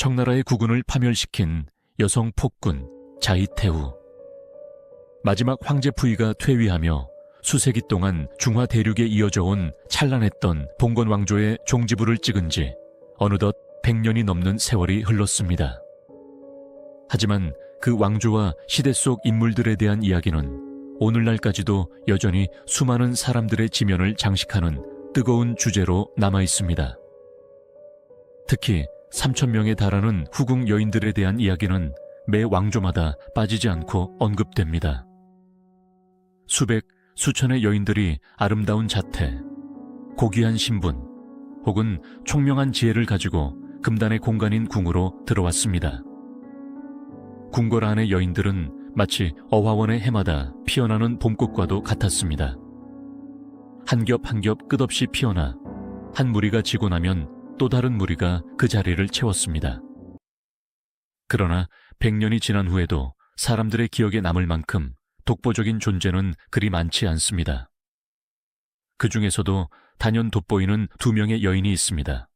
청나라의 국군을 파멸시킨 여성 폭군 자이태우. 마지막 황제 푸이가 퇴위하며 수세기 동안 중화 대륙에 이어져 온 찬란했던 봉건 왕조의 종지부를 찍은 지 어느덧 100년이 넘는 세월이 흘렀습니다. 하지만 그 왕조와 시대 속 인물들에 대한 이야기는 오늘날까지도 여전히 수많은 사람들의 지면을 장식하는 뜨거운 주제로 남아 있습니다. 특히 3,000명에 달하는 후궁 여인들에 대한 이야기는 매 왕조마다 빠지지 않고 언급됩니다. 수백, 수천의 여인들이 아름다운 자태, 고귀한 신분, 혹은 총명한 지혜를 가지고 금단의 공간인 궁으로 들어왔습니다. 궁궐 안의 여인들은 마치 어화원의 해마다 피어나는 봄꽃과도 같았습니다. 한 겹 한 겹 끝없이 피어나 한 무리가 지고 나면 또 다른 무리가 그 자리를 채웠습니다. 그러나 100년이 지난 후에도 사람들의 기억에 남을 만큼 독보적인 존재는 그리 많지 않습니다. 그 중에서도 단연 돋보이는 2명의 여인이 있습니다.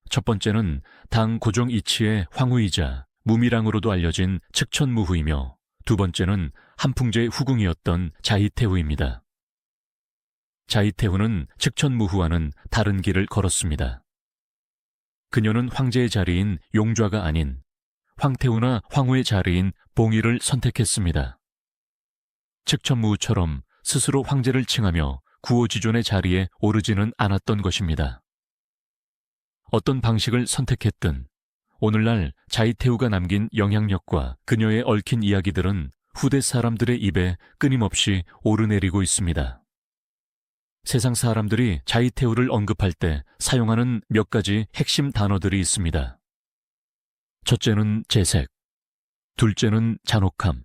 첫 번째는 당 고종 이치의 황후이자 무미랑으로도 알려진 측천무후이며, 두 번째는 한풍제의 후궁이었던 자이태후입니다. 자이태후는 측천무후와는 다른 길을 걸었습니다. 그녀는 황제의 자리인 용좌가 아닌 황태후나 황후의 자리인 봉위를 선택했습니다. 측천무후처럼 스스로 황제를 칭하며 구호지존의 자리에 오르지는 않았던 것입니다. 어떤 방식을 선택했든 오늘날 자이태후가 남긴 영향력과 그녀의 얽힌 이야기들은 후대 사람들의 입에 끊임없이 오르내리고 있습니다. 세상 사람들이 자이태후를 언급할 때 사용하는 몇 가지 핵심 단어들이 있습니다. 첫째는 재색, 둘째는 잔혹함,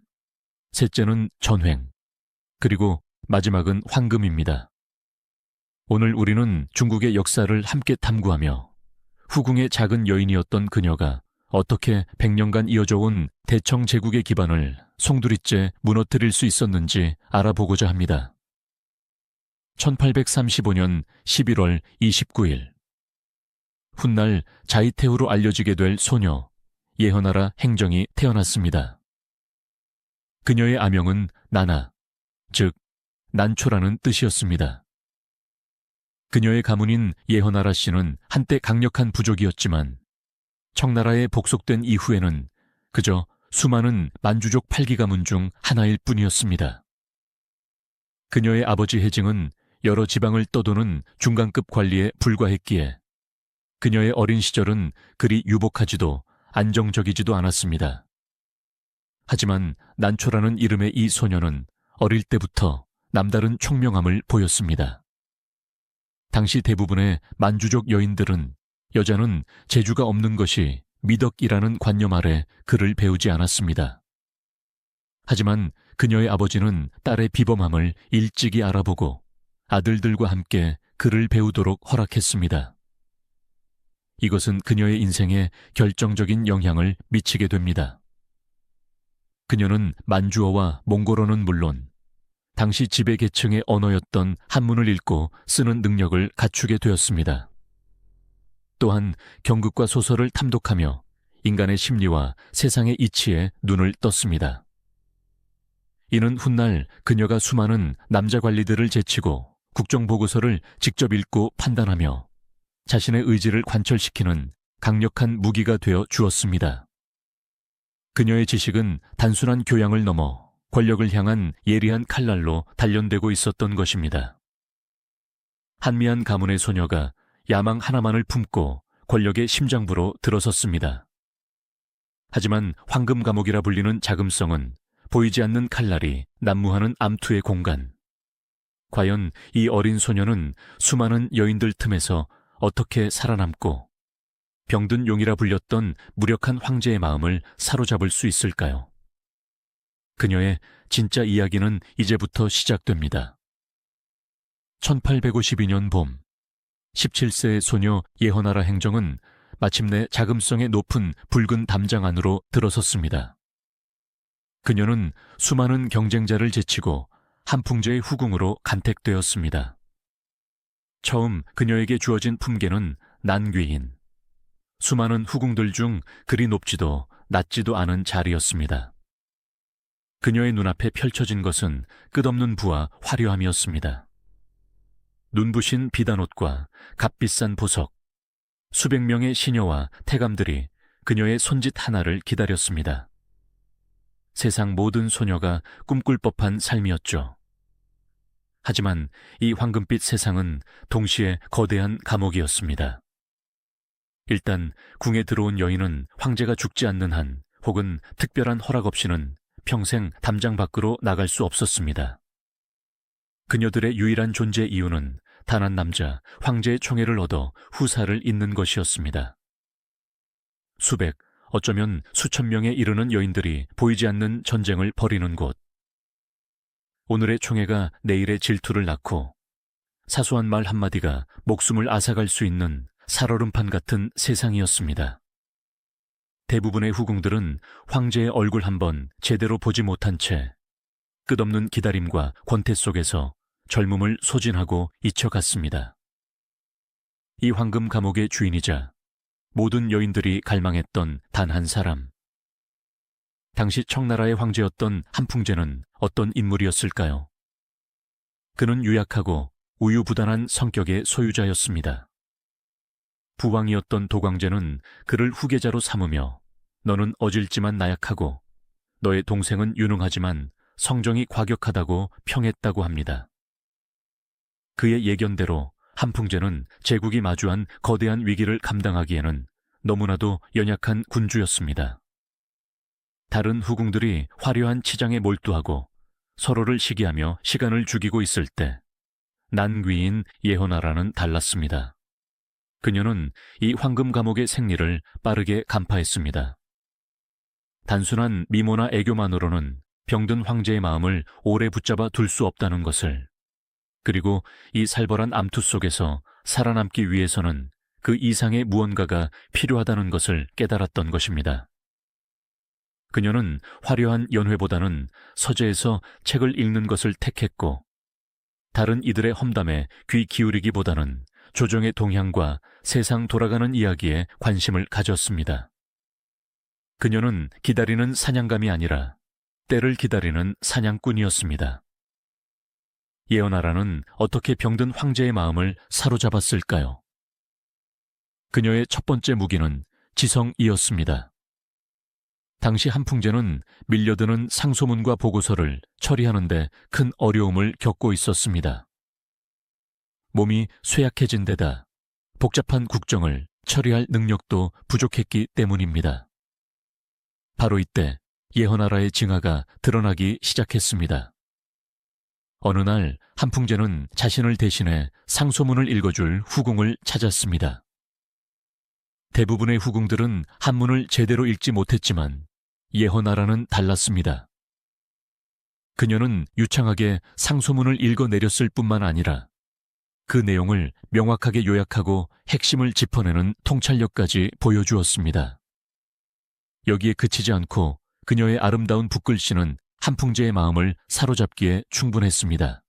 셋째는 전횡, 그리고 마지막은 황금입니다. 오늘 우리는 중국의 역사를 함께 탐구하며 후궁의 작은 여인이었던 그녀가 어떻게 100년간 이어져 온 대청 제국의 기반을 송두리째 무너뜨릴 수 있었는지 알아보고자 합니다. 1835년 11월 29일 훗날 자이태후로 알려지게 될 소녀 예허나라 행정이 태어났습니다. 그녀의 아명은 나나, 즉 난초라는 뜻이었습니다. 그녀의 가문인 예허나라 씨는 한때 강력한 부족이었지만 청나라에 복속된 이후에는 그저 수많은 만주족 8기 가문 중 하나일 뿐이었습니다. 그녀의 아버지 해징은 여러 지방을 떠도는 중간급 관리에 불과했기에 그녀의 어린 시절은 그리 유복하지도 안정적이지도 않았습니다. 하지만 난초라는 이름의 이 소녀는 어릴 때부터 남다른 총명함을 보였습니다. 당시 대부분의 만주족 여인들은 여자는 재주가 없는 것이 미덕이라는 관념 아래 글을 배우지 않았습니다. 하지만 그녀의 아버지는 딸의 비범함을 일찍이 알아보고 아들들과 함께 글을 배우도록 허락했습니다. 이것은 그녀의 인생에 결정적인 영향을 미치게 됩니다. 그녀는 만주어와 몽골어는 물론 당시 지배 계층의 언어였던 한문을 읽고 쓰는 능력을 갖추게 되었습니다. 또한 경극과 소설을 탐독하며 인간의 심리와 세상의 이치에 눈을 떴습니다. 이는 훗날 그녀가 수많은 남자 관리들을 제치고 국정보고서를 직접 읽고 판단하며 자신의 의지를 관철시키는 강력한 무기가 되어 주었습니다. 그녀의 지식은 단순한 교양을 넘어 권력을 향한 예리한 칼날로 단련되고 있었던 것입니다. 한미한 가문의 소녀가 야망 하나만을 품고 권력의 심장부로 들어섰습니다. 하지만 황금 감옥이라 불리는 자금성은 보이지 않는 칼날이 난무하는 암투의 공간. 과연 이 어린 소녀는 수많은 여인들 틈에서 어떻게 살아남고 병든 용이라 불렸던 무력한 황제의 마음을 사로잡을 수 있을까요? 그녀의 진짜 이야기는 이제부터 시작됩니다. 1852년 봄, 17세의 소녀 예허나라 행정은 마침내 자금성의 높은 붉은 담장 안으로 들어섰습니다. 그녀는 수많은 경쟁자를 제치고 한풍제의 후궁으로 간택되었습니다. 처음 그녀에게 주어진 품계는 난귀인, 수많은 후궁들 중 그리 높지도 낮지도 않은 자리였습니다. 그녀의 눈앞에 펼쳐진 것은 끝없는 부와 화려함이었습니다. 눈부신 비단옷과 값비싼 보석, 수백 명의 시녀와 태감들이 그녀의 손짓 하나를 기다렸습니다. 세상 모든 소녀가 꿈꿀 법한 삶이었죠. 하지만 이 황금빛 세상은 동시에 거대한 감옥이었습니다. 일단 궁에 들어온 여인은 황제가 죽지 않는 한 혹은 특별한 허락 없이는 평생 담장 밖으로 나갈 수 없었습니다. 그녀들의 유일한 존재 이유는 단 한 남자, 황제의 총애를 얻어 후사를 잇는 것이었습니다. 수백, 어쩌면 수천 명에 이르는 여인들이 보이지 않는 전쟁을 벌이는 곳. 오늘의 총애가 내일의 질투를 낳고 사소한 말 한마디가 목숨을 앗아갈 수 있는 살얼음판 같은 세상이었습니다. 대부분의 후궁들은 황제의 얼굴 한번 제대로 보지 못한 채 끝없는 기다림과 권태 속에서 젊음을 소진하고 잊혀갔습니다. 이 황금 감옥의 주인이자 모든 여인들이 갈망했던 단 한 사람. 당시 청나라의 황제였던 한풍제는 어떤 인물이었을까요? 그는 유약하고 우유부단한 성격의 소유자였습니다. 부왕이었던 도광제는 그를 후계자로 삼으며 너는 어질지만 나약하고 너의 동생은 유능하지만 성정이 과격하다고 평했다고 합니다. 그의 예견대로 한풍제는 제국이 마주한 거대한 위기를 감당하기에는 너무나도 연약한 군주였습니다. 다른 후궁들이 화려한 치장에 몰두하고 서로를 시기하며 시간을 죽이고 있을 때 난귀인 예허나라는 달랐습니다. 그녀는 이 황금 감옥의 생리를 빠르게 간파했습니다. 단순한 미모나 애교만으로는 병든 황제의 마음을 오래 붙잡아 둘 수 없다는 것을, 그리고 이 살벌한 암투 속에서 살아남기 위해서는 그 이상의 무언가가 필요하다는 것을 깨달았던 것입니다. 그녀는 화려한 연회보다는 서재에서 책을 읽는 것을 택했고, 다른 이들의 험담에 귀 기울이기보다는 조정의 동향과 세상 돌아가는 이야기에 관심을 가졌습니다. 그녀는 기다리는 사냥감이 아니라 때를 기다리는 사냥꾼이었습니다. 예언나라는 어떻게 병든 황제의 마음을 사로잡았을까요? 그녀의 첫 번째 무기는 지성이었습니다. 당시 한풍제는 밀려드는 상소문과 보고서를 처리하는데 큰 어려움을 겪고 있었습니다. 몸이 쇠약해진 데다 복잡한 국정을 처리할 능력도 부족했기 때문입니다. 바로 이때 예허나라의 징하가 드러나기 시작했습니다. 어느 날 한풍제는 자신을 대신해 상소문을 읽어줄 후궁을 찾았습니다. 대부분의 후궁들은 한문을 제대로 읽지 못했지만 예허나라는 달랐습니다. 그녀는 유창하게 상소문을 읽어내렸을 뿐만 아니라 그 내용을 명확하게 요약하고 핵심을 짚어내는 통찰력까지 보여주었습니다. 여기에 그치지 않고 그녀의 아름다운 붓글씨는 한풍제의 마음을 사로잡기에 충분했습니다.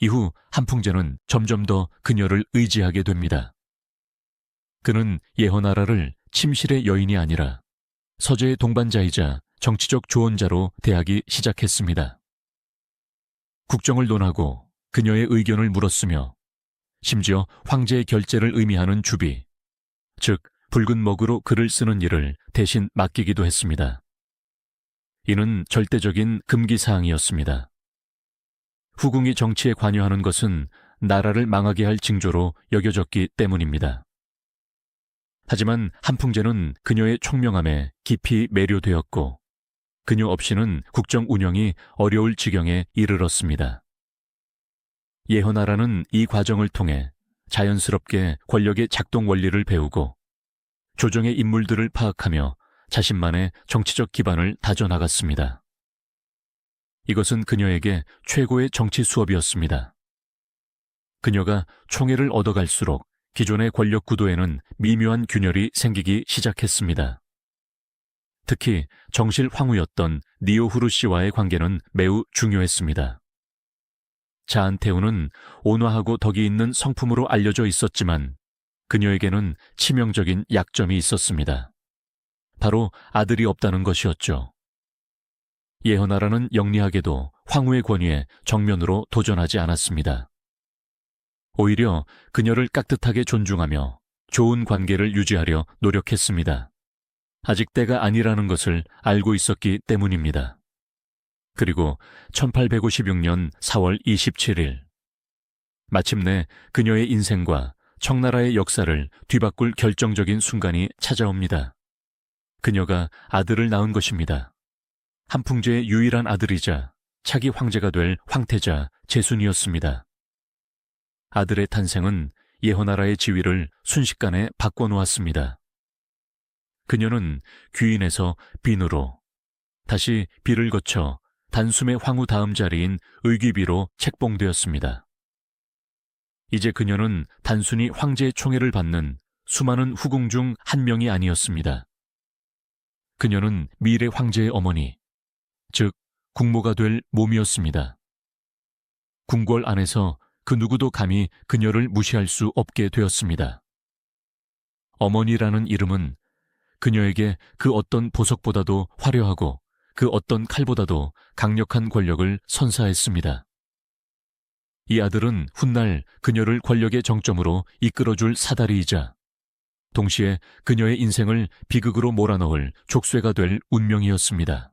이후 한풍제는 점점 더 그녀를 의지하게 됩니다. 그는 예허나라를 침실의 여인이 아니라 서재의 동반자이자 정치적 조언자로 대하기 시작했습니다. 국정을 논하고 그녀의 의견을 물었으며 심지어 황제의 결재를 의미하는 주비, 즉 붉은 먹으로 글을 쓰는 일을 대신 맡기기도 했습니다. 이는 절대적인 금기사항이었습니다. 후궁이 정치에 관여하는 것은 나라를 망하게 할 징조로 여겨졌기 때문입니다. 하지만 한풍제는 그녀의 총명함에 깊이 매료되었고 그녀 없이는 국정 운영이 어려울 지경에 이르렀습니다. 예허나라는 이 과정을 통해 자연스럽게 권력의 작동 원리를 배우고 조정의 인물들을 파악하며 자신만의 정치적 기반을 다져나갔습니다. 이것은 그녀에게 최고의 정치 수업이었습니다. 그녀가 총애를 얻어갈수록 기존의 권력 구도에는 미묘한 균열이 생기기 시작했습니다. 특히 정실 황후였던 니오후르 씨와의 관계는 매우 중요했습니다. 자안테우는 온화하고 덕이 있는 성품으로 알려져 있었지만 그녀에게는 치명적인 약점이 있었습니다. 바로 아들이 없다는 것이었죠. 예허나라는 영리하게도 황후의 권위에 정면으로 도전하지 않았습니다. 오히려 그녀를 깍듯하게 존중하며 좋은 관계를 유지하려 노력했습니다. 아직 때가 아니라는 것을 알고 있었기 때문입니다. 그리고 1856년 4월 27일, 마침내 그녀의 인생과 청나라의 역사를 뒤바꿀 결정적인 순간이 찾아옵니다. 그녀가 아들을 낳은 것입니다. 한풍제의 유일한 아들이자 차기 황제가 될 황태자 제순이었습니다. 아들의 탄생은 예허나라의 지위를 순식간에 바꿔놓았습니다. 그녀는 귀인에서 빈으로, 다시 비를 거쳐 단숨의 황후 다음 자리인 의귀비로 책봉되었습니다. 이제 그녀는 단순히 황제의 총애를 받는 수많은 후궁 중 한 명이 아니었습니다. 그녀는 미래 황제의 어머니, 즉 국모가 될 몸이었습니다. 궁궐 안에서 그 누구도 감히 그녀를 무시할 수 없게 되었습니다. 어머니라는 이름은 그녀에게 그 어떤 보석보다도 화려하고 그 어떤 칼보다도 강력한 권력을 선사했습니다. 이 아들은 훗날 그녀를 권력의 정점으로 이끌어줄 사다리이자 동시에 그녀의 인생을 비극으로 몰아넣을 족쇄가 될 운명이었습니다.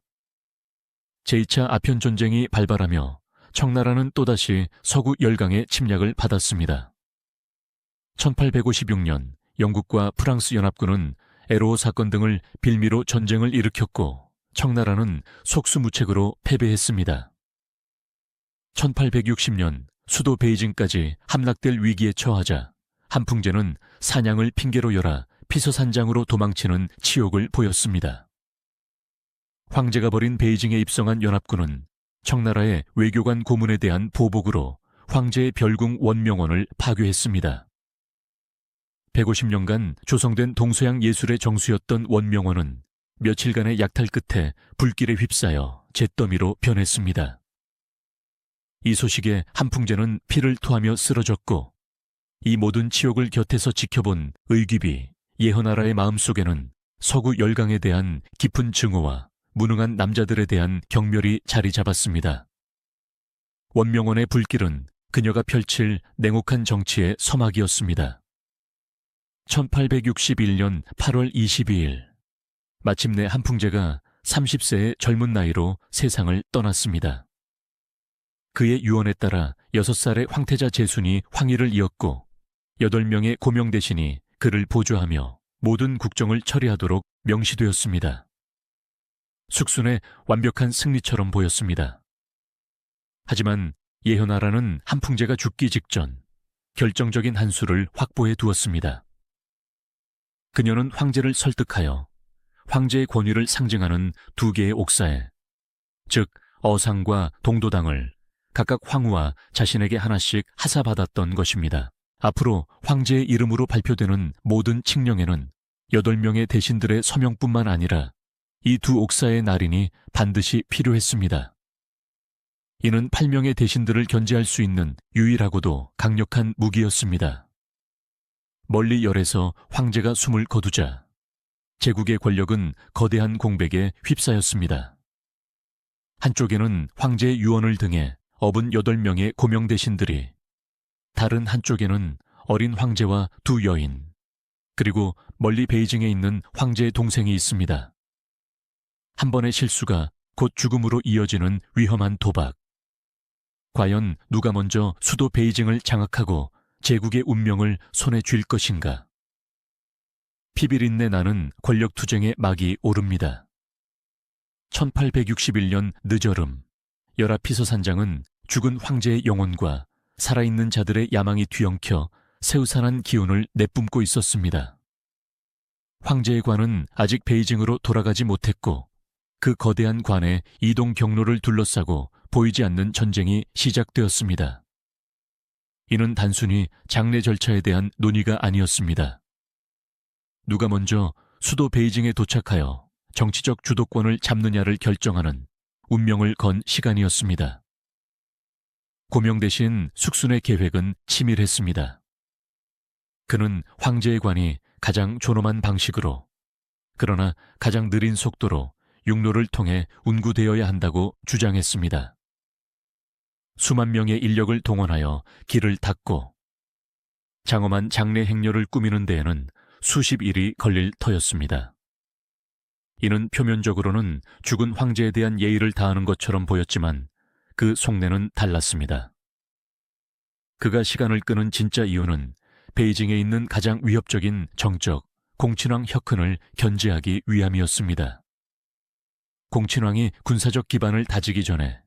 제2차 아편 전쟁이 발발하며 청나라는 또다시 서구 열강의 침략을 받았습니다. 1856년 영국과 프랑스 연합군은 에로어 사건 등을 빌미로 전쟁을 일으켰고 청나라는 속수무책으로 패배했습니다. 1860년 수도 베이징까지 함락될 위기에 처하자 한풍제는 사냥을 핑계로 열어 피서산장으로 도망치는 치욕을 보였습니다. 황제가 벌인 베이징에 입성한 연합군은 청나라의 외교관 고문에 대한 보복으로 황제의 별궁 원명원을 파괴했습니다. 150년간 조성된 동서양 예술의 정수였던 원명원은 며칠간의 약탈 끝에 불길에 휩싸여 잿더미로 변했습니다. 이 소식에 한풍제는 피를 토하며 쓰러졌고 이 모든 치욕을 곁에서 지켜본 의귀비, 예허나라의 마음속에는 서구 열강에 대한 깊은 증오와 무능한 남자들에 대한 경멸이 자리 잡았습니다. 원명원의 불길은 그녀가 펼칠 냉혹한 정치의 서막이었습니다. 1861년 8월 22일, 마침내 한풍제가 30세의 젊은 나이로 세상을 떠났습니다. 그의 유언에 따라 6살의 황태자 제순이 황위를 이었고 8명의 고명 대신이 그를 보조하며 모든 국정을 처리하도록 명시되었습니다. 숙순의 완벽한 승리처럼 보였습니다. 하지만 예허나라는 한풍제가 죽기 직전 결정적인 한 수를 확보해 두었습니다. 그녀는 황제를 설득하여 황제의 권위를 상징하는 2개의 옥사에, 즉 어상과 동도당을 각각 황후와 자신에게 하나씩 하사받았던 것입니다. 앞으로 황제의 이름으로 발표되는 모든 칙령에는 8명의 대신들의 서명뿐만 아니라 이 2 옥사의 날인이 반드시 필요했습니다. 이는 8명의 대신들을 견제할 수 있는 유일하고도 강력한 무기였습니다. 멀리 열에서 황제가 숨을 거두자 제국의 권력은 거대한 공백에 휩싸였습니다. 한쪽에는 황제의 유언을 등에 업은 8명의 고명 대신들이, 다른 한쪽에는 어린 황제와 2 여인, 그리고 멀리 베이징에 있는 황제의 동생이 있습니다. 한 번의 실수가 곧 죽음으로 이어지는 위험한 도박. 과연 누가 먼저 수도 베이징을 장악하고 제국의 운명을 손에 쥘 것인가? 피비린내 나는 권력투쟁의 막이 오릅니다. 1861년 늦여름, 열아피서산장은 죽은 황제의 영혼과 살아있는 자들의 야망이 뒤엉켜 새우산한 기운을 내뿜고 있었습니다. 황제의 관은 아직 베이징으로 돌아가지 못했고 그 거대한 관의 이동 경로를 둘러싸고 보이지 않는 전쟁이 시작되었습니다. 이는 단순히 장례 절차에 대한 논의가 아니었습니다. 누가 먼저 수도 베이징에 도착하여 정치적 주도권을 잡느냐를 결정하는 운명을 건 시간이었습니다. 고명 대신 숙순의 계획은 치밀했습니다. 그는 황제의 관이 가장 존엄한 방식으로, 그러나 가장 느린 속도로 육로를 통해 운구되어야 한다고 주장했습니다. 수만 명의 인력을 동원하여 길을 닦고 장엄한 장례 행렬을 꾸미는 데에는 수십 일이 걸릴 터였습니다. 이는 표면적으로는 죽은 황제에 대한 예의를 다하는 것처럼 보였지만 그 속내는 달랐습니다. 그가 시간을 끄는 진짜 이유는 베이징에 있는 가장 위협적인 정적, 공친왕 혁흔을 견제하기 위함이었습니다. 공친왕이 군사적 기반을 다지기 전에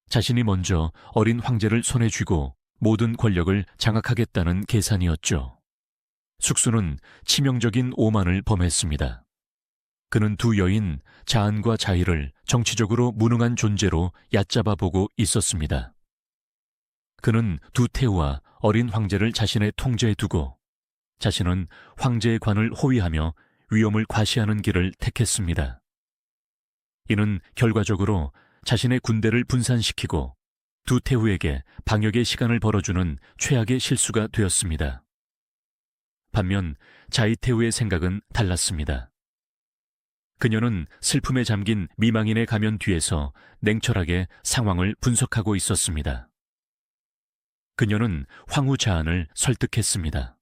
자신이 먼저 어린 황제를 손에 쥐고 모든 권력을 장악하겠다는 계산이었죠. 숙수는 치명적인 오만을 범했습니다. 그는 두 여인 자안과 자희를 정치적으로 무능한 존재로 얕잡아 보고 있었습니다. 그는 두 태우와 어린 황제를 자신의 통제에 두고 자신은 황제의 관을 호위하며 위험을 과시하는 길을 택했습니다. 이는 결과적으로 자신의 군대를 분산시키고 두 태후에게 방역의 시간을 벌어주는 최악의 실수가 되었습니다. 반면 자이태후의 생각은 달랐습니다. 그녀는 슬픔에 잠긴 미망인의 가면 뒤에서 냉철하게 상황을 분석하고 있었습니다. 그녀는 황후 자안을 설득했습니다.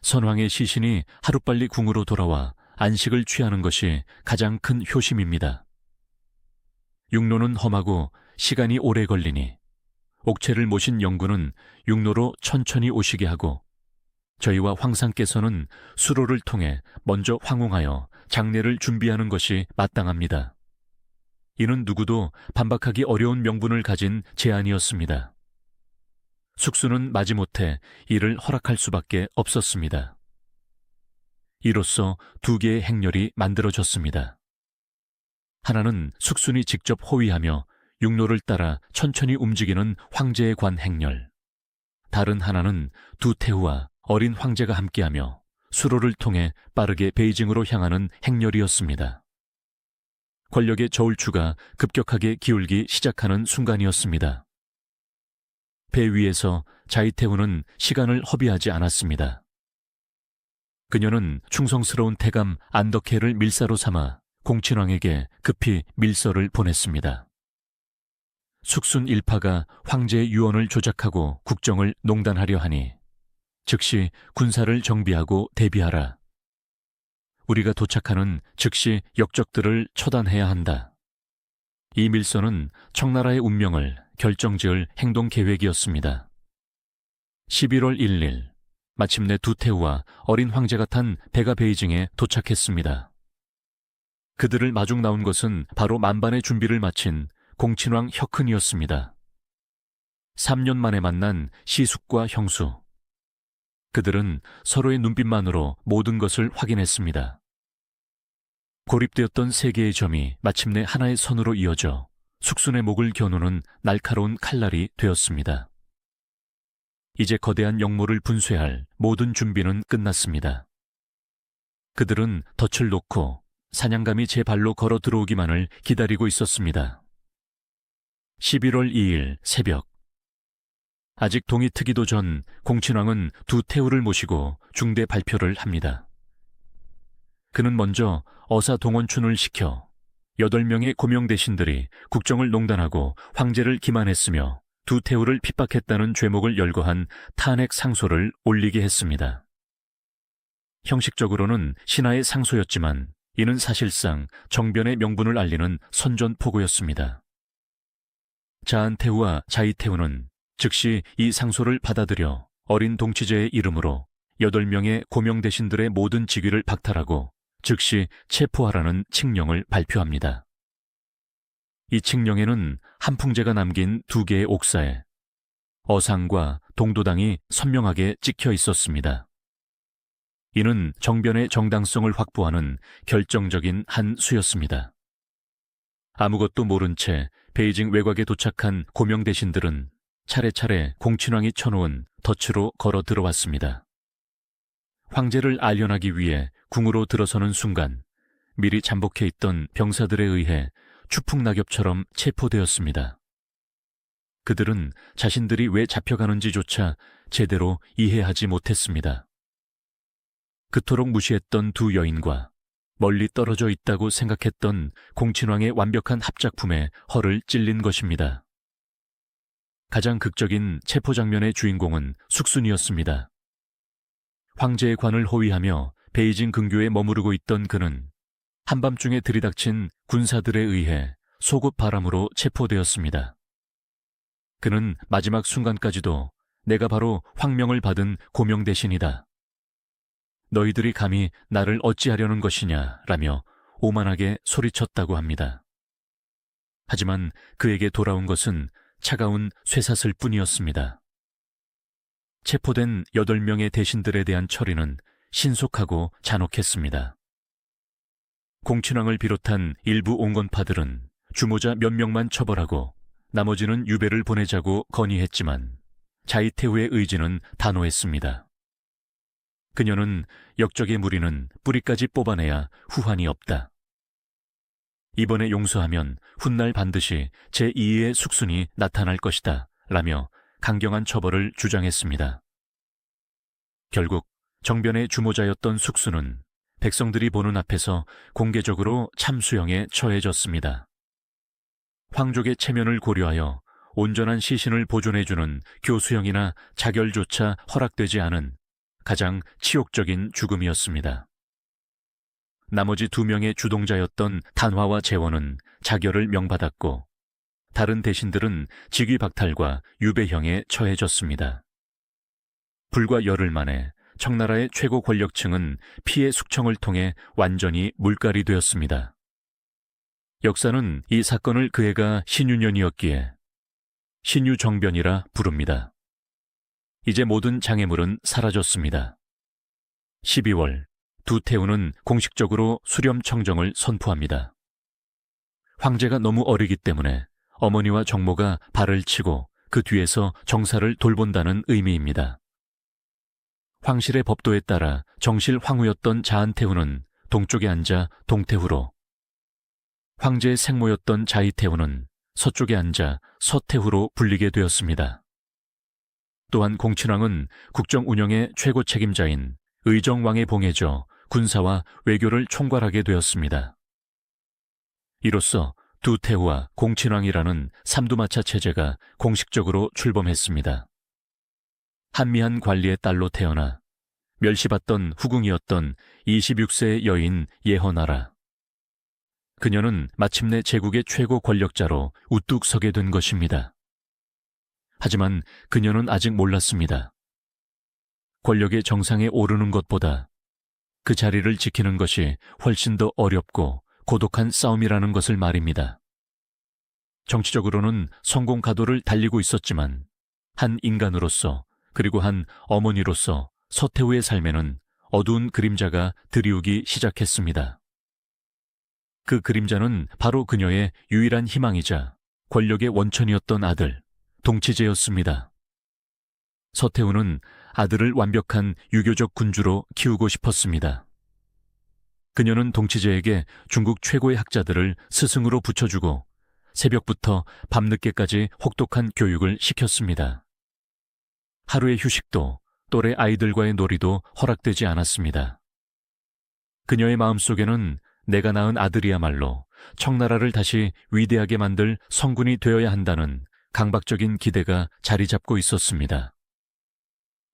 선왕의 시신이 하루빨리 궁으로 돌아와 안식을 취하는 것이 가장 큰 효심입니다. 육로는 험하고 시간이 오래 걸리니 옥체를 모신 영군은 육로로 천천히 오시게 하고 저희와 황상께서는 수로를 통해 먼저 황웅하여 장례를 준비하는 것이 마땅합니다. 이는 누구도 반박하기 어려운 명분을 가진 제안이었습니다. 숙수는 마지못해 이를 허락할 수밖에 없었습니다. 이로써 두 개의 행렬이 만들어졌습니다. 하나는 숙순이 직접 호위하며 육로를 따라 천천히 움직이는 황제의 관 행렬, 다른 하나는 두 태후와 어린 황제가 함께하며 수로를 통해 빠르게 베이징으로 향하는 행렬이었습니다. 권력의 저울추가 급격하게 기울기 시작하는 순간이었습니다. 배 위에서 자이태후는 시간을 허비하지 않았습니다. 그녀는 충성스러운 태감 안덕해를 밀사로 삼아 공친왕에게 급히 밀서를 보냈습니다. 숙순 일파가 황제의 유언을 조작하고 국정을 농단하려 하니 즉시 군사를 정비하고 대비하라. 우리가 도착하는 즉시 역적들을 처단해야 한다. 이 밀서는 청나라의 운명을 결정지을 행동 계획이었습니다. 11월 1일, 마침내 두 태우와 어린 황제가 탄 배가 베이징에 도착했습니다. 그들을 마중 나온 것은 바로 만반의 준비를 마친 공친왕 혁흔이었습니다. 3년 만에 만난 시숙과 형수. 그들은 서로의 눈빛만으로 모든 것을 확인했습니다. 고립되었던 세 개의 점이 마침내 하나의 선으로 이어져 숙순의 목을 겨누는 날카로운 칼날이 되었습니다. 이제 거대한 영모를 분쇄할 모든 준비는 끝났습니다. 그들은 덫을 놓고 사냥감이 제 발로 걸어 들어오기만을 기다리고 있었습니다. 11월 2일 새벽, 아직 동이 트기도 전 공친왕은 두 태우를 모시고 중대 발표를 합니다. 그는 먼저 어사동원춘을 시켜 8명의 고명 대신들이 국정을 농단하고 황제를 기만했으며 두 태우를 핍박했다는 죄목을 열거한 탄핵 상소를 올리게 했습니다. 형식적으로는 신하의 상소였지만 이는 사실상 정변의 명분을 알리는 선전포고였습니다. 자안태우와 자이태우는 즉시 이 상소를 받아들여 어린 동치제의 이름으로 8명의 고명 대신들의 모든 직위를 박탈하고 즉시 체포하라는 칙령을 발표합니다. 이 칙령에는 한풍제가 남긴 2개의 옥사에 어상과 동도당이 선명하게 찍혀 있었습니다. 이는 정변의 정당성을 확보하는 결정적인 한 수였습니다. 아무것도 모른 채 베이징 외곽에 도착한 고명 대신들은 차례차례 공친왕이 쳐놓은 덫으로 걸어 들어왔습니다. 황제를 알련하기 위해 궁으로 들어서는 순간 미리 잠복해 있던 병사들에 의해 추풍낙엽처럼 체포되었습니다. 그들은 자신들이 왜 잡혀가는지조차 제대로 이해하지 못했습니다. 그토록 무시했던 두 여인과 멀리 떨어져 있다고 생각했던 공친왕의 완벽한 합작품에 허를 찔린 것입니다. 가장 극적인 체포 장면의 주인공은 숙순이었습니다. 황제의 관을 호위하며 베이징 근교에 머무르고 있던 그는 한밤중에 들이닥친 군사들에 의해 속옷 바람으로 체포되었습니다. 그는 마지막 순간까지도 내가 바로 황명을 받은 고명대신이다. 너희들이 감히 나를 어찌하려는 것이냐 라며 오만하게 소리쳤다고 합니다. 하지만 그에게 돌아온 것은 차가운 쇠사슬 뿐이었습니다. 체포된 8명의 대신들에 대한 처리는 신속하고 잔혹했습니다. 공친왕을 비롯한 일부 온건파들은 주모자 몇 명만 처벌하고 나머지는 유배를 보내자고 건의했지만 자이테우의 의지는 단호했습니다. 그녀는 역적의 무리는 뿌리까지 뽑아내야 후환이 없다. 이번에 용서하면 훗날 반드시 제2의 숙순이 나타날 것이다 라며 강경한 처벌을 주장했습니다. 결국 정변의 주모자였던 숙순은 백성들이 보는 앞에서 공개적으로 참수형에 처해졌습니다. 황족의 체면을 고려하여 온전한 시신을 보존해주는 교수형이나 자결조차 허락되지 않은 가장 치욕적인 죽음이었습니다. 나머지 2명의 주동자였던 단화와 재원은 자결을 명받았고 다른 대신들은 직위박탈과 유배형에 처해졌습니다. 불과 열흘 만에 청나라의 최고 권력층은 피해 숙청을 통해 완전히 물갈이 되었습니다. 역사는 이 사건을 그 해가 신유년이었기에 신유정변이라 부릅니다. 이제 모든 장애물은 사라졌습니다. 12월, 두태우는 공식적으로 수렴청정을 선포합니다. 황제가 너무 어리기 때문에 어머니와 정모가 발을 치고 그 뒤에서 정사를 돌본다는 의미입니다. 황실의 법도에 따라 정실 황후였던 자한테우는 동쪽에 앉아 동태후로, 황제의 생모였던 자이테우는 서쪽에 앉아 서태후로 불리게 되었습니다. 또한 공친왕은 국정 운영의 최고 책임자인 의정왕에 봉해져 군사와 외교를 총괄하게 되었습니다. 이로써 두태후와 공친왕이라는 삼두마차 체제가 공식적으로 출범했습니다. 한미한 관리의 딸로 태어나 멸시받던 후궁이었던 26세의 여인 예허나라. 그녀는 마침내 제국의 최고 권력자로 우뚝 서게 된 것입니다. 하지만 그녀는 아직 몰랐습니다. 권력의 정상에 오르는 것보다 그 자리를 지키는 것이 훨씬 더 어렵고 고독한 싸움이라는 것을 말입니다. 정치적으로는 성공 가도를 달리고 있었지만 한 인간으로서 그리고 한 어머니로서 서태후의 삶에는 어두운 그림자가 드리우기 시작했습니다. 그 그림자는 바로 그녀의 유일한 희망이자 권력의 원천이었던 아들, 동치제였습니다. 서태후는 아들을 완벽한 유교적 군주로 키우고 싶었습니다. 그녀는 동치제에게 중국 최고의 학자들을 스승으로 붙여주고 새벽부터 밤늦게까지 혹독한 교육을 시켰습니다. 하루의 휴식도 또래 아이들과의 놀이도 허락되지 않았습니다. 그녀의 마음속에는 내가 낳은 아들이야말로 청나라를 다시 위대하게 만들 성군이 되어야 한다는 강박적인 기대가 자리 잡고 있었습니다.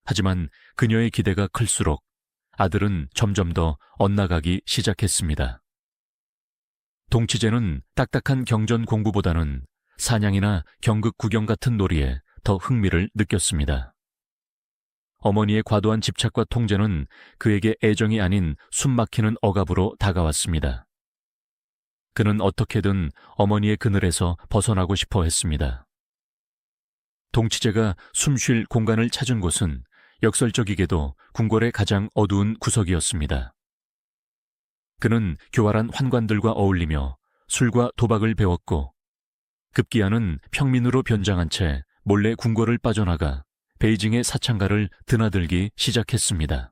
하지만 그녀의 기대가 클수록 아들은 점점 더 엇나가기 시작했습니다. 동치제는 딱딱한 경전 공부보다는 사냥이나 경극 구경 같은 놀이에 더 흥미를 느꼈습니다. 어머니의 과도한 집착과 통제는 그에게 애정이 아닌 숨막히는 억압으로 다가왔습니다. 그는 어떻게든 어머니의 그늘에서 벗어나고 싶어 했습니다. 동치제가 숨쉴 공간을 찾은 곳은 역설적이게도 궁궐의 가장 어두운 구석이었습니다. 그는 교활한 환관들과 어울리며 술과 도박을 배웠고 급기야는 평민으로 변장한 채 몰래 궁궐을 빠져나가 베이징의 사창가를 드나들기 시작했습니다.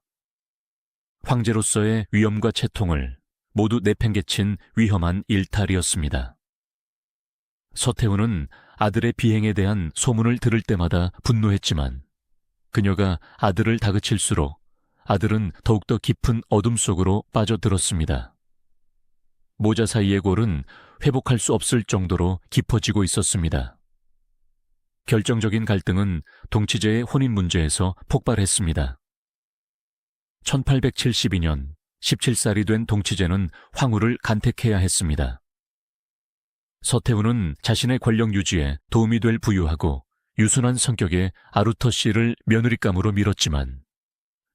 황제로서의 위엄과 채통을 모두 내팽개친 위험한 일탈이었습니다. 서태후는 아들의 비행에 대한 소문을 들을 때마다 분노했지만 그녀가 아들을 다그칠수록 아들은 더욱더 깊은 어둠 속으로 빠져들었습니다. 모자 사이의 골은 회복할 수 없을 정도로 깊어지고 있었습니다. 결정적인 갈등은 동치제의 혼인 문제에서 폭발했습니다. 1872년 17살이 된 동치제는 황후를 간택해야 했습니다. 서태후는 자신의 권력 유지에 도움이 될 부유하고 유순한 성격의 아루터 씨를 며느리감으로 밀었지만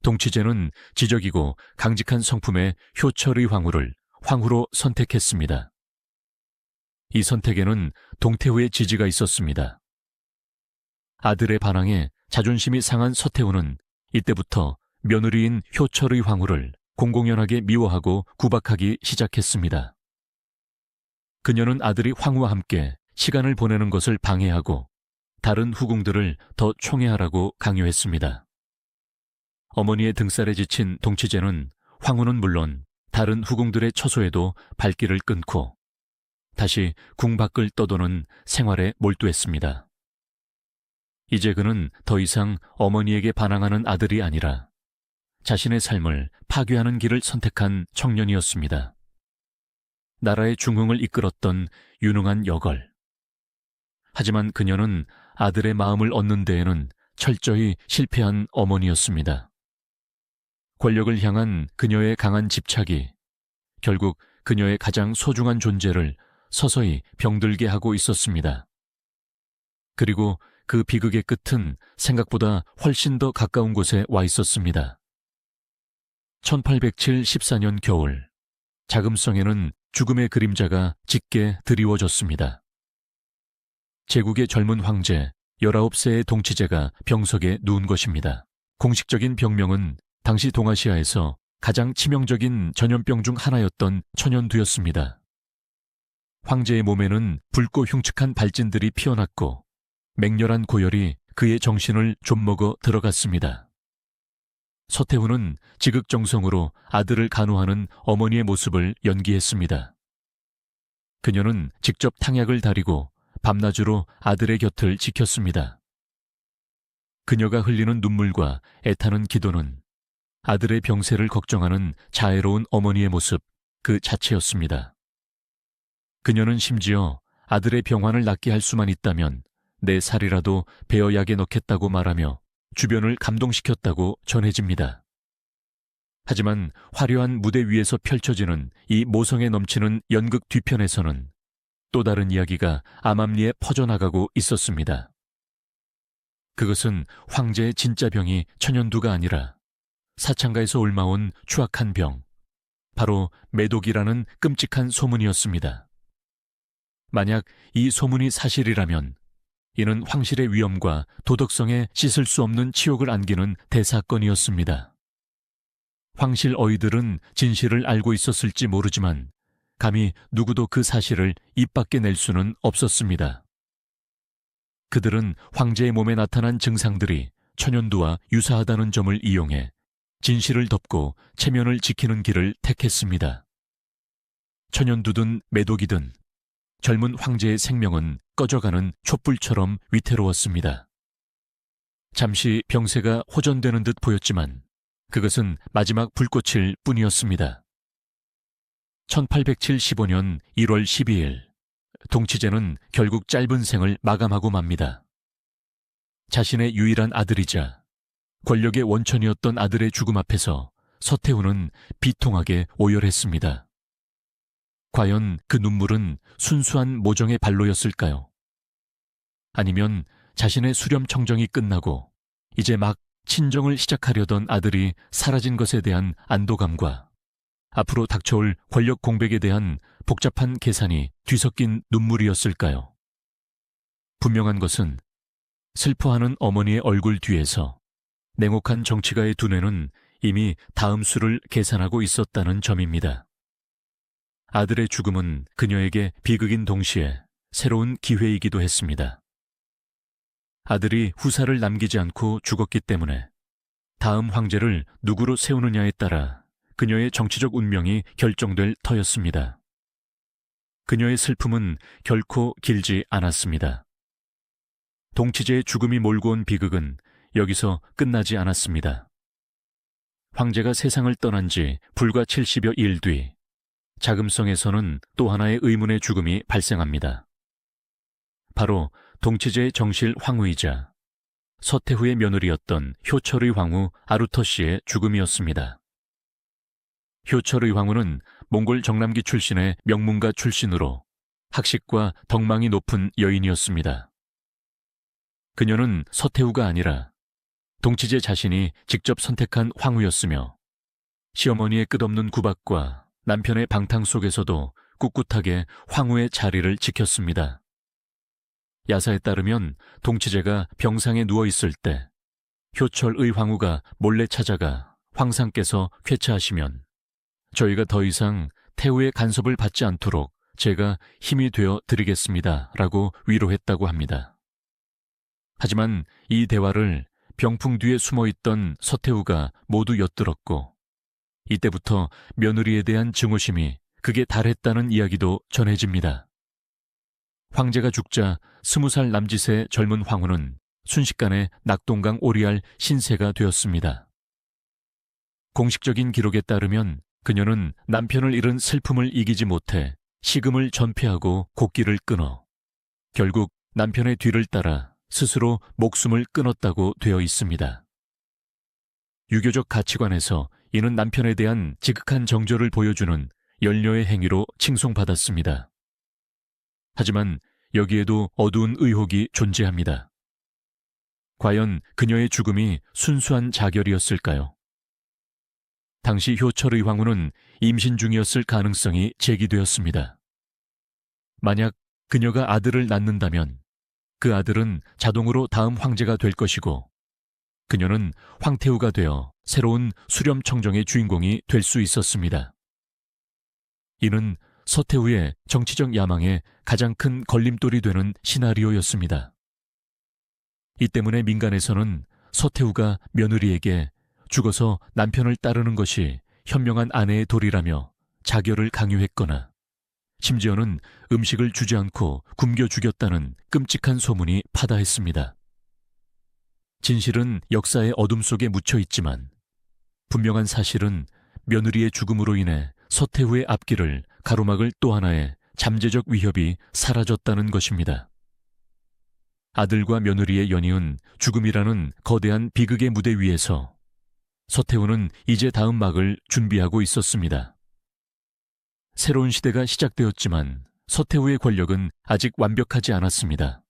동치제는 지적이고 강직한 성품의 효철의 황후를 황후로 선택했습니다. 이 선택에는 동태후의 지지가 있었습니다. 아들의 반항에 자존심이 상한 서태후는 이때부터 며느리인 효철의 황후를 공공연하게 미워하고 구박하기 시작했습니다. 그녀는 아들이 황후와 함께 시간을 보내는 것을 방해하고 다른 후궁들을 더 총애하라고 강요했습니다. 어머니의 등살에 지친 동치제는 황후는 물론 다른 후궁들의 처소에도 발길을 끊고 다시 궁 밖을 떠도는 생활에 몰두했습니다. 이제 그는 더 이상 어머니에게 반항하는 아들이 아니라 자신의 삶을 파괴하는 길을 선택한 청년이었습니다. 나라의 중흥을 이끌었던 유능한 여걸. 하지만 그녀는 아들의 마음을 얻는 데에는 철저히 실패한 어머니였습니다. 권력을 향한 그녀의 강한 집착이 결국 그녀의 가장 소중한 존재를 서서히 병들게 하고 있었습니다. 그리고 그 비극의 끝은 생각보다 훨씬 더 가까운 곳에 와 있었습니다. 1814년 겨울, 자금성에는 죽음의 그림자가 짙게 드리워졌습니다. 제국의 젊은 황제 19세의 동치제가 병석에 누운 것입니다. 공식적인 병명은 당시 동아시아에서 가장 치명적인 전염병 중 하나였던 천연두였습니다. 황제의 몸에는 붉고 흉측한 발진들이 피어났고 맹렬한 고열이 그의 정신을 좀먹어 들어갔습니다. 서태후는 지극정성으로 아들을 간호하는 어머니의 모습을 연기했습니다. 그녀는 직접 탕약을 다리고 밤낮으로 아들의 곁을 지켰습니다. 그녀가 흘리는 눈물과 애타는 기도는 아들의 병세를 걱정하는 자애로운 어머니의 모습 그 자체였습니다. 그녀는 심지어 아들의 병환을 낫게 할 수만 있다면 내 살이라도 베어 약에 넣겠다고 말하며 주변을 감동시켰다고 전해집니다. 하지만 화려한 무대 위에서 펼쳐지는 이 모성에 넘치는 연극 뒤편에서는 또 다른 이야기가 암암리에 퍼져나가고 있었습니다. 그것은 황제의 진짜 병이 천연두가 아니라 사창가에서 옮아온 추악한 병, 바로 매독이라는 끔찍한 소문이었습니다. 만약 이 소문이 사실이라면 이는 황실의 위엄과 도덕성에 씻을 수 없는 치욕을 안기는 대사건이었습니다. 황실 어이들은 진실을 알고 있었을지 모르지만 감히 누구도 그 사실을 입 밖에 낼 수는 없었습니다. 그들은 황제의 몸에 나타난 증상들이 천연두와 유사하다는 점을 이용해 진실을 덮고 체면을 지키는 길을 택했습니다. 천연두든 매독이든 젊은 황제의 생명은 꺼져가는 촛불처럼 위태로웠습니다. 잠시 병세가 호전되는 듯 보였지만 그것은 마지막 불꽃일 뿐이었습니다. 1875년 1월 12일, 동치제는 결국 짧은 생을 마감하고 맙니다. 자신의 유일한 아들이자 권력의 원천이었던 아들의 죽음 앞에서 서태후는 비통하게 오열했습니다. 과연 그 눈물은 순수한 모정의 발로였을까요? 아니면 자신의 수렴 청정이 끝나고 이제 막 친정을 시작하려던 아들이 사라진 것에 대한 안도감과 앞으로 닥쳐올 권력 공백에 대한 복잡한 계산이 뒤섞인 눈물이었을까요? 분명한 것은 슬퍼하는 어머니의 얼굴 뒤에서 냉혹한 정치가의 두뇌는 이미 다음 수를 계산하고 있었다는 점입니다. 아들의 죽음은 그녀에게 비극인 동시에 새로운 기회이기도 했습니다. 아들이 후사를 남기지 않고 죽었기 때문에 다음 황제를 누구로 세우느냐에 따라 그녀의 정치적 운명이 결정될 터였습니다. 그녀의 슬픔은 결코 길지 않았습니다. 동치제의 죽음이 몰고 온 비극은 여기서 끝나지 않았습니다. 황제가 세상을 떠난 지 불과 70여 일 뒤, 자금성에서는 또 하나의 의문의 죽음이 발생합니다. 바로 동치제의 정실 황후이자 서태후의 며느리였던 효철의 황후 아루터 씨의 죽음이었습니다. 효철의 황후는 몽골 정남기 출신의 명문가 출신으로 학식과 덕망이 높은 여인이었습니다. 그녀는 서태후가 아니라 동치제 자신이 직접 선택한 황후였으며 시어머니의 끝없는 구박과 남편의 방탕 속에서도 꿋꿋하게 황후의 자리를 지켰습니다. 야사에 따르면 동치제가 병상에 누워있을 때 효철의 황후가 몰래 찾아가 황상께서 쾌차하시면 저희가 더 이상 태후의 간섭을 받지 않도록 제가 힘이 되어 드리겠습니다 라고 위로했다고 합니다. 하지만 이 대화를 병풍 뒤에 숨어있던 서태후가 모두 엿들었고 이때부터 며느리에 대한 증오심이 극에 달했다는 이야기도 전해집니다. 황제가 죽자 20살 남짓의 젊은 황후는 순식간에 낙동강 오리알 신세가 되었습니다. 공식적인 기록에 따르면 그녀는 남편을 잃은 슬픔을 이기지 못해 식음을 전폐하고 곡기를 끊어 결국 남편의 뒤를 따라 스스로 목숨을 끊었다고 되어 있습니다. 유교적 가치관에서 이는 남편에 대한 지극한 정절을 보여주는 열녀의 행위로 칭송받았습니다. 하지만 여기에도 어두운 의혹이 존재합니다. 과연 그녀의 죽음이 순수한 자결이었을까요? 당시 효철의 황후는 임신 중이었을 가능성이 제기되었습니다. 만약 그녀가 아들을 낳는다면 그 아들은 자동으로 다음 황제가 될 것이고 그녀는 황태후가 되어 새로운 수렴청정의 주인공이 될 수 있었습니다. 이는 서태후의 정치적 야망에 가장 큰 걸림돌이 되는 시나리오였습니다. 이 때문에 민간에서는 서태후가 며느리에게 죽어서 남편을 따르는 것이 현명한 아내의 도리라며 자결을 강요했거나 심지어는 음식을 주지 않고 굶겨 죽였다는 끔찍한 소문이 파다했습니다. 진실은 역사의 어둠 속에 묻혀 있지만 분명한 사실은 며느리의 죽음으로 인해 서태후의 앞길을 가로막을 또 하나의 잠재적 위협이 사라졌다는 것입니다. 아들과 며느리의 연이은 죽음이라는 거대한 비극의 무대 위에서 서태후는 이제 다음 막을 준비하고 있었습니다. 새로운 시대가 시작되었지만 서태후의 권력은 아직 완벽하지 않았습니다.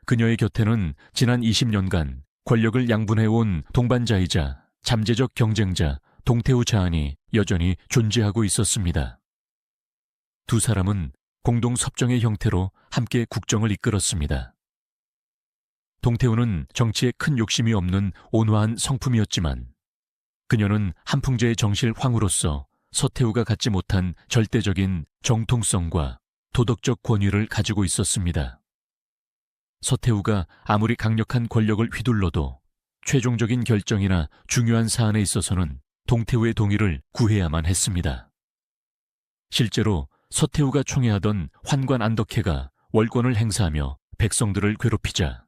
그녀의 곁에는 지난 20년간 권력을 양분해온 동반자이자 잠재적 경쟁자 동태후 자안이 여전히 존재하고 있었습니다. 두 사람은 공동 섭정의 형태로 함께 국정을 이끌었습니다. 동태후는 정치에 큰 욕심이 없는 온화한 성품이었지만 그녀는 한풍제의 정실 황후로서 서태후가 갖지 못한 절대적인 정통성과 도덕적 권위를 가지고 있었습니다. 서태후가 아무리 강력한 권력을 휘둘러도 최종적인 결정이나 중요한 사안에 있어서는 동태후의 동의를 구해야만 했습니다. 실제로 서태후가 총애하던 환관 안덕회가 월권을 행사하며 백성들을 괴롭히자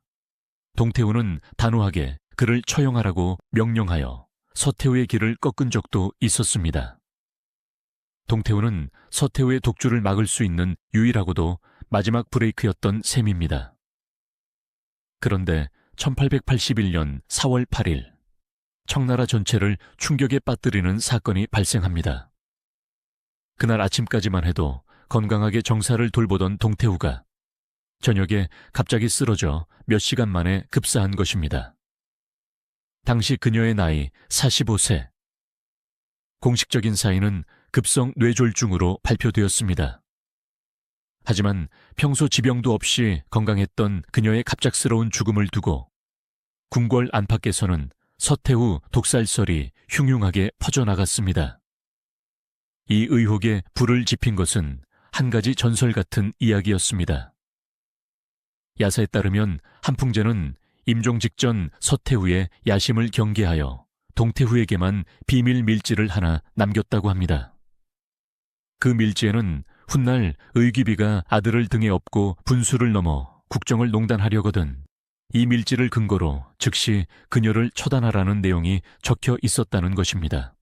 동태후는 단호하게 그를 처형하라고 명령하여 서태후의 길을 꺾은 적도 있었습니다. 동태후는 서태후의 독주를 막을 수 있는 유일하고도 마지막 브레이크였던 셈입니다. 그런데 1881년 4월 8일 청나라 전체를 충격에 빠뜨리는 사건이 발생합니다. 그날 아침까지만 해도 건강하게 정사를 돌보던 동태후가 저녁에 갑자기 쓰러져 몇 시간 만에 급사한 것입니다. 당시 그녀의 나이 45세. 공식적인 사인은 급성 뇌졸중으로 발표되었습니다. 하지만 평소 지병도 없이 건강했던 그녀의 갑작스러운 죽음을 두고 궁궐 안팎에서는 서태후 독살설이 흉흉하게 퍼져나갔습니다. 이 의혹에 불을 지핀 것은 한 가지 전설 같은 이야기였습니다. 야사에 따르면 한풍제는 임종 직전 서태후의 야심을 경계하여 동태후에게만 비밀 밀지를 하나 남겼다고 합니다. 그 밀지에는 훗날 의귀비가 아들을 등에 업고 분수를 넘어 국정을 농단하려거든 이 밀지를 근거로 즉시 그녀를 처단하라는 내용이 적혀 있었다는 것입니다.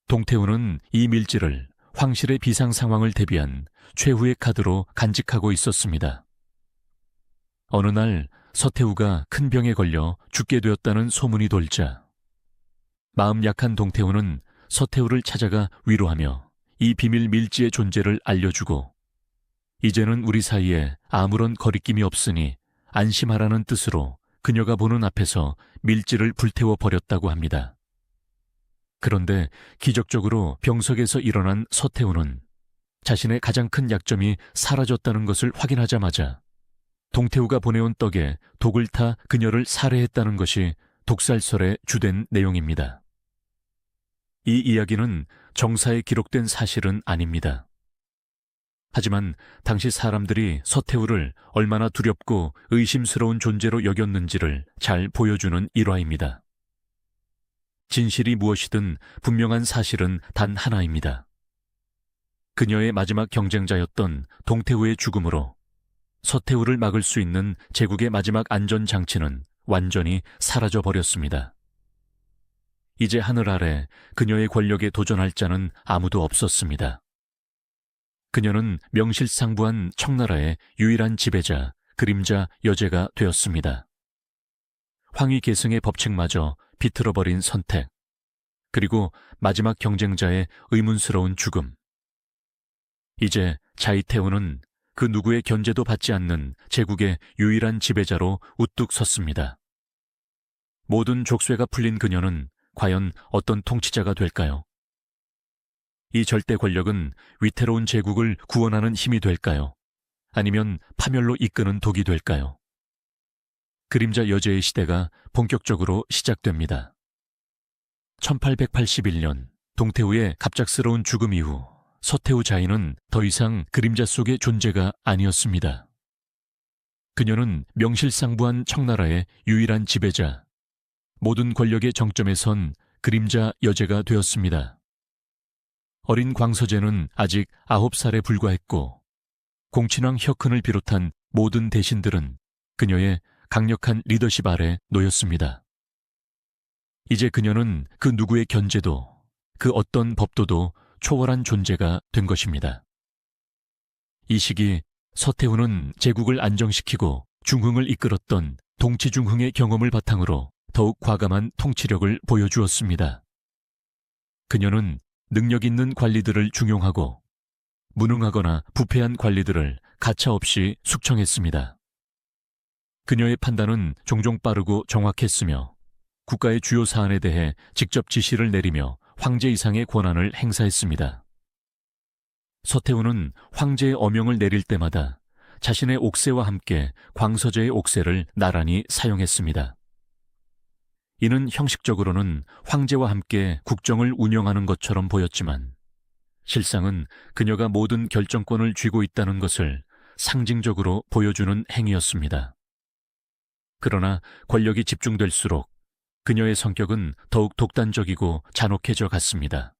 동태우는 이 밀지를 황실의 비상 상황을 대비한 최후의 카드로 간직하고 있었습니다. 어느 날 서태후가 큰 병에 걸려 죽게 되었다는 소문이 돌자 마음 약한 동태후는 서태후를 찾아가 위로하며 이 비밀 밀지의 존재를 알려주고 이제는 우리 사이에 아무런 거리낌이 없으니 안심하라는 뜻으로 그녀가 보는 앞에서 밀지를 불태워 버렸다고 합니다. 그런데 기적적으로 병석에서 일어난 서태후는 자신의 가장 큰 약점이 사라졌다는 것을 확인하자마자 동태후가 보내온 떡에 독을 타 그녀를 살해했다는 것이 독살설의 주된 내용입니다. 이 이야기는 정사에 기록된 사실은 아닙니다. 하지만 당시 사람들이 서태후를 얼마나 두렵고 의심스러운 존재로 여겼는지를 잘 보여주는 일화입니다. 진실이 무엇이든 분명한 사실은 단 하나입니다. 그녀의 마지막 경쟁자였던 동태후의 죽음으로 서태후를 막을 수 있는 제국의 마지막 안전장치는 완전히 사라져버렸습니다. 이제 하늘 아래 그녀의 권력에 도전할 자는 아무도 없었습니다. 그녀는 명실상부한 청나라의 유일한 지배자, 그림자 여제가 되었습니다. 황위 계승의 법칙마저 비틀어버린 선택, 그리고 마지막 경쟁자의 의문스러운 죽음. 이제 자이태우는 그 누구의 견제도 받지 않는 제국의 유일한 지배자로 우뚝 섰습니다. 모든 족쇄가 풀린 그녀는 과연 어떤 통치자가 될까요? 이 절대 권력은 위태로운 제국을 구원하는 힘이 될까요? 아니면 파멸로 이끄는 독이 될까요? 그림자 여제의 시대가 본격적으로 시작됩니다. 1881년 동태후의 갑작스러운 죽음 이후 서태후 자인은 더 이상 그림자 속의 존재가 아니었습니다. 그녀는 명실상부한 청나라의 유일한 지배자, 모든 권력의 정점에 선 그림자 여제가 되었습니다. 어린 광서제는 아직 9살에 불과했고 공친왕 혁흔을 비롯한 모든 대신들은 그녀의 강력한 리더십 아래 놓였습니다. 이제 그녀는 그 누구의 견제도, 그 어떤 법도도 초월한 존재가 된 것입니다. 이 시기 서태후는 제국을 안정시키고 중흥을 이끌었던 동치중흥의 경험을 바탕으로 더욱 과감한 통치력을 보여주었습니다. 그녀는 능력 있는 관리들을 중용하고 무능하거나 부패한 관리들을 가차없이 숙청했습니다. 그녀의 판단은 종종 빠르고 정확했으며 국가의 주요 사안에 대해 직접 지시를 내리며 황제 이상의 권한을 행사했습니다. 서태후는 황제의 어명을 내릴 때마다 자신의 옥새와 함께 광서제의 옥새를 나란히 사용했습니다. 이는 형식적으로는 황제와 함께 국정을 운영하는 것처럼 보였지만 실상은 그녀가 모든 결정권을 쥐고 있다는 것을 상징적으로 보여주는 행위였습니다. 그러나 권력이 집중될수록 그녀의 성격은 더욱 독단적이고 잔혹해져 갔습니다.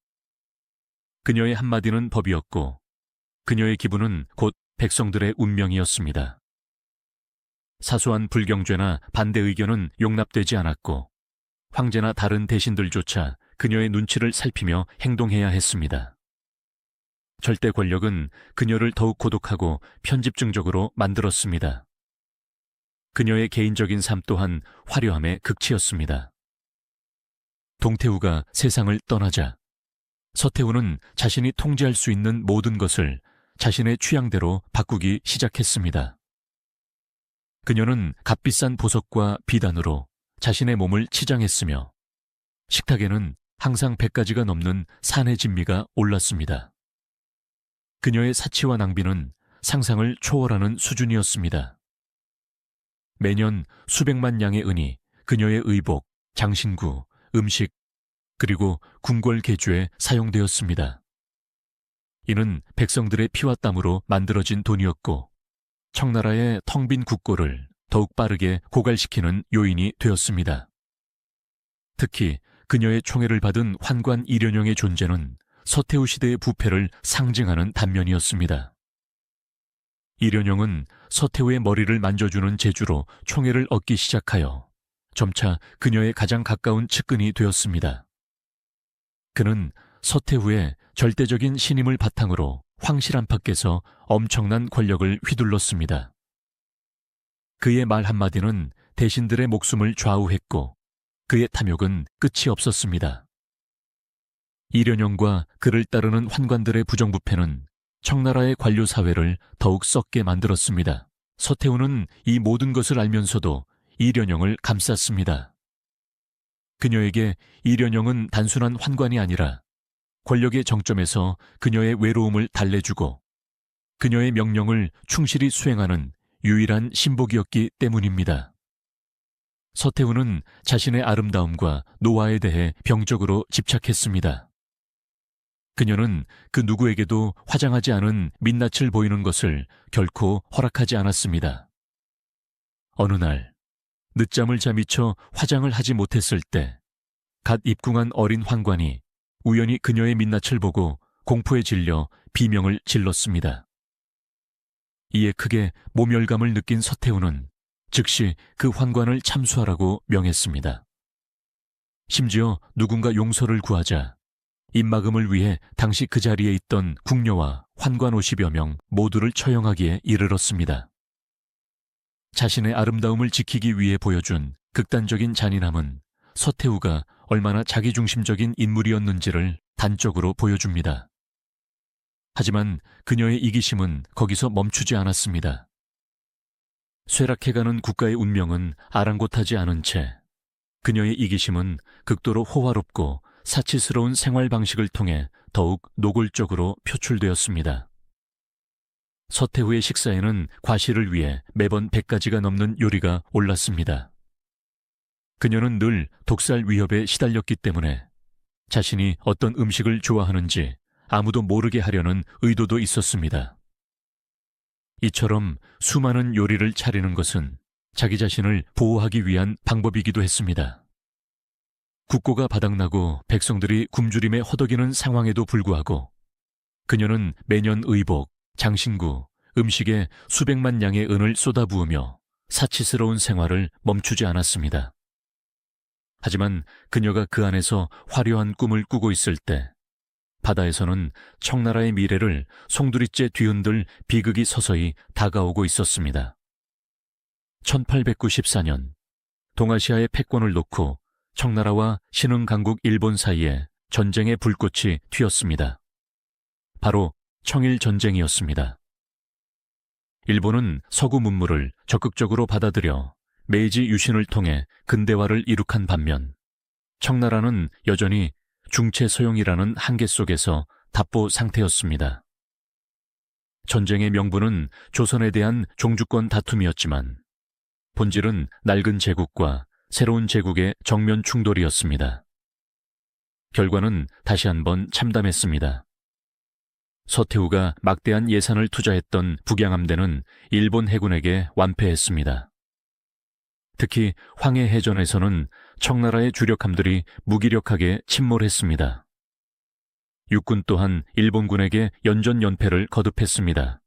그녀의 한마디는 법이었고 그녀의 기분은 곧 백성들의 운명이었습니다. 사소한 불경죄나 반대 의견은 용납되지 않았고 황제나 다른 대신들조차 그녀의 눈치를 살피며 행동해야 했습니다. 절대 권력은 그녀를 더욱 고독하고 편집증적으로 만들었습니다. 그녀의 개인적인 삶 또한 화려함의 극치였습니다. 동태후가 세상을 떠나자 서태후는 자신이 통제할 수 있는 모든 것을 자신의 취향대로 바꾸기 시작했습니다. 그녀는 값비싼 보석과 비단으로 자신의 몸을 치장했으며 식탁에는 항상 100가지가 넘는 산의 진미가 올랐습니다. 그녀의 사치와 낭비는 상상을 초월하는 수준이었습니다. 매년 수백만 양의 은이 그녀의 의복, 장신구, 음식, 그리고 궁궐 개주에 사용되었습니다. 이는 백성들의 피와 땀으로 만들어진 돈이었고 청나라의 텅 빈 국고를 더욱 빠르게 고갈시키는 요인이 되었습니다. 특히 그녀의 총애를 받은 환관 이련영의 존재는 서태후 시대의 부패를 상징하는 단면이었습니다. 이련영은 서태후의 머리를 만져주는 재주로 총애를 얻기 시작하여 점차 그녀의 가장 가까운 측근이 되었습니다. 그는 서태후의 절대적인 신임을 바탕으로 황실 안팎에서 엄청난 권력을 휘둘렀습니다. 그의 말 한마디는 대신들의 목숨을 좌우했고 그의 탐욕은 끝이 없었습니다. 이련영과 그를 따르는 환관들의 부정부패는 청나라의 관료 사회를 더욱 썩게 만들었습니다. 서태후는 이 모든 것을 알면서도 이련영을 감쌌습니다. 그녀에게 이련영은 단순한 환관이 아니라 권력의 정점에서 그녀의 외로움을 달래주고 그녀의 명령을 충실히 수행하는 유일한 신복이었기 때문입니다. 서태후는 자신의 아름다움과 노화에 대해 병적으로 집착했습니다. 그녀는 그 누구에게도 화장하지 않은 민낯을 보이는 것을 결코 허락하지 않았습니다. 어느 날 늦잠을 잠이쳐 화장을 하지 못했을 때 갓 입궁한 어린 환관이 우연히 그녀의 민낯을 보고 공포에 질려 비명을 질렀습니다. 이에 크게 모멸감을 느낀 서태후는 즉시 그 환관을 참수하라고 명했습니다. 심지어 누군가 용서를 구하자 입막음을 위해 당시 그 자리에 있던 궁녀와 환관 50여 명 모두를 처형하기에 이르렀습니다. 자신의 아름다움을 지키기 위해 보여준 극단적인 잔인함은 서태후가 얼마나 자기중심적인 인물이었는지를 단적으로 보여줍니다. 하지만 그녀의 이기심은 거기서 멈추지 않았습니다. 쇠락해가는 국가의 운명은 아랑곳하지 않은 채 그녀의 이기심은 극도로 호화롭고 사치스러운 생활 방식을 통해 더욱 노골적으로 표출되었습니다. 서태후의 식사에는 과시를 위해 매번 100가지가 넘는 요리가 올랐습니다. 그녀는 늘 독살 위협에 시달렸기 때문에 자신이 어떤 음식을 좋아하는지 아무도 모르게 하려는 의도도 있었습니다. 이처럼 수많은 요리를 차리는 것은 자기 자신을 보호하기 위한 방법이기도 했습니다. 국고가 바닥나고 백성들이 굶주림에 허덕이는 상황에도 불구하고 그녀는 매년 의복, 장신구, 음식에 수백만 양의 은을 쏟아부으며 사치스러운 생활을 멈추지 않았습니다. 하지만 그녀가 그 안에서 화려한 꿈을 꾸고 있을 때 바다에서는 청나라의 미래를 송두리째 뒤흔들 비극이 서서히 다가오고 있었습니다. 1894년 동아시아의 패권을 놓고 청나라와 신흥강국 일본 사이에 전쟁의 불꽃이 튀었습니다. 바로 청일전쟁이었습니다. 일본은 서구 문물을 적극적으로 받아들여 메이지 유신을 통해 근대화를 이룩한 반면 청나라는 여전히 중체서용이라는 한계 속에서 답보 상태였습니다. 전쟁의 명분은 조선에 대한 종주권 다툼이었지만 본질은 낡은 제국과 새로운 제국의 정면 충돌이었습니다. 결과는 다시 한번 참담했습니다. 서태후가 막대한 예산을 투자했던 북양함대는 일본 해군에게 완패했습니다. 특히 황해해전에서는 청나라의 주력함들이 무기력하게 침몰했습니다. 육군 또한 일본군에게 연전연패를 거듭했습니다.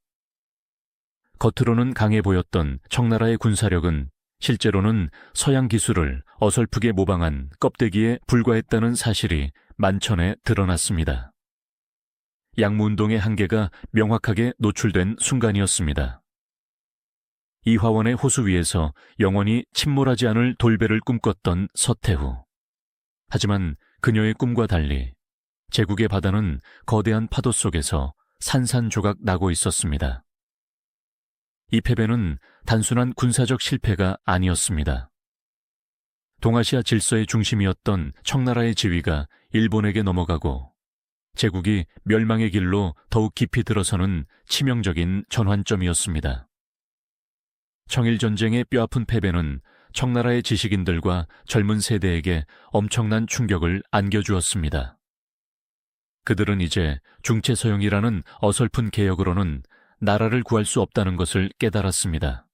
겉으로는 강해 보였던 청나라의 군사력은 실제로는 서양 기술을 어설프게 모방한 껍데기에 불과했다는 사실이 만천에 드러났습니다. 양무운동의 한계가 명확하게 노출된 순간이었습니다. 이화원의 호수 위에서 영원히 침몰하지 않을 돌배를 꿈꿨던 서태후. 하지만 그녀의 꿈과 달리 제국의 바다는 거대한 파도 속에서 산산조각 나고 있었습니다. 이 패배는 단순한 군사적 실패가 아니었습니다. 동아시아 질서의 중심이었던 청나라의 지위가 일본에게 넘어가고 제국이 멸망의 길로 더욱 깊이 들어서는 치명적인 전환점이었습니다. 청일전쟁의 뼈아픈 패배는 청나라의 지식인들과 젊은 세대에게 엄청난 충격을 안겨주었습니다. 그들은 이제 중체서용이라는 어설픈 개혁으로는 나라를 구할 수 없다는 것을 깨달았습니다.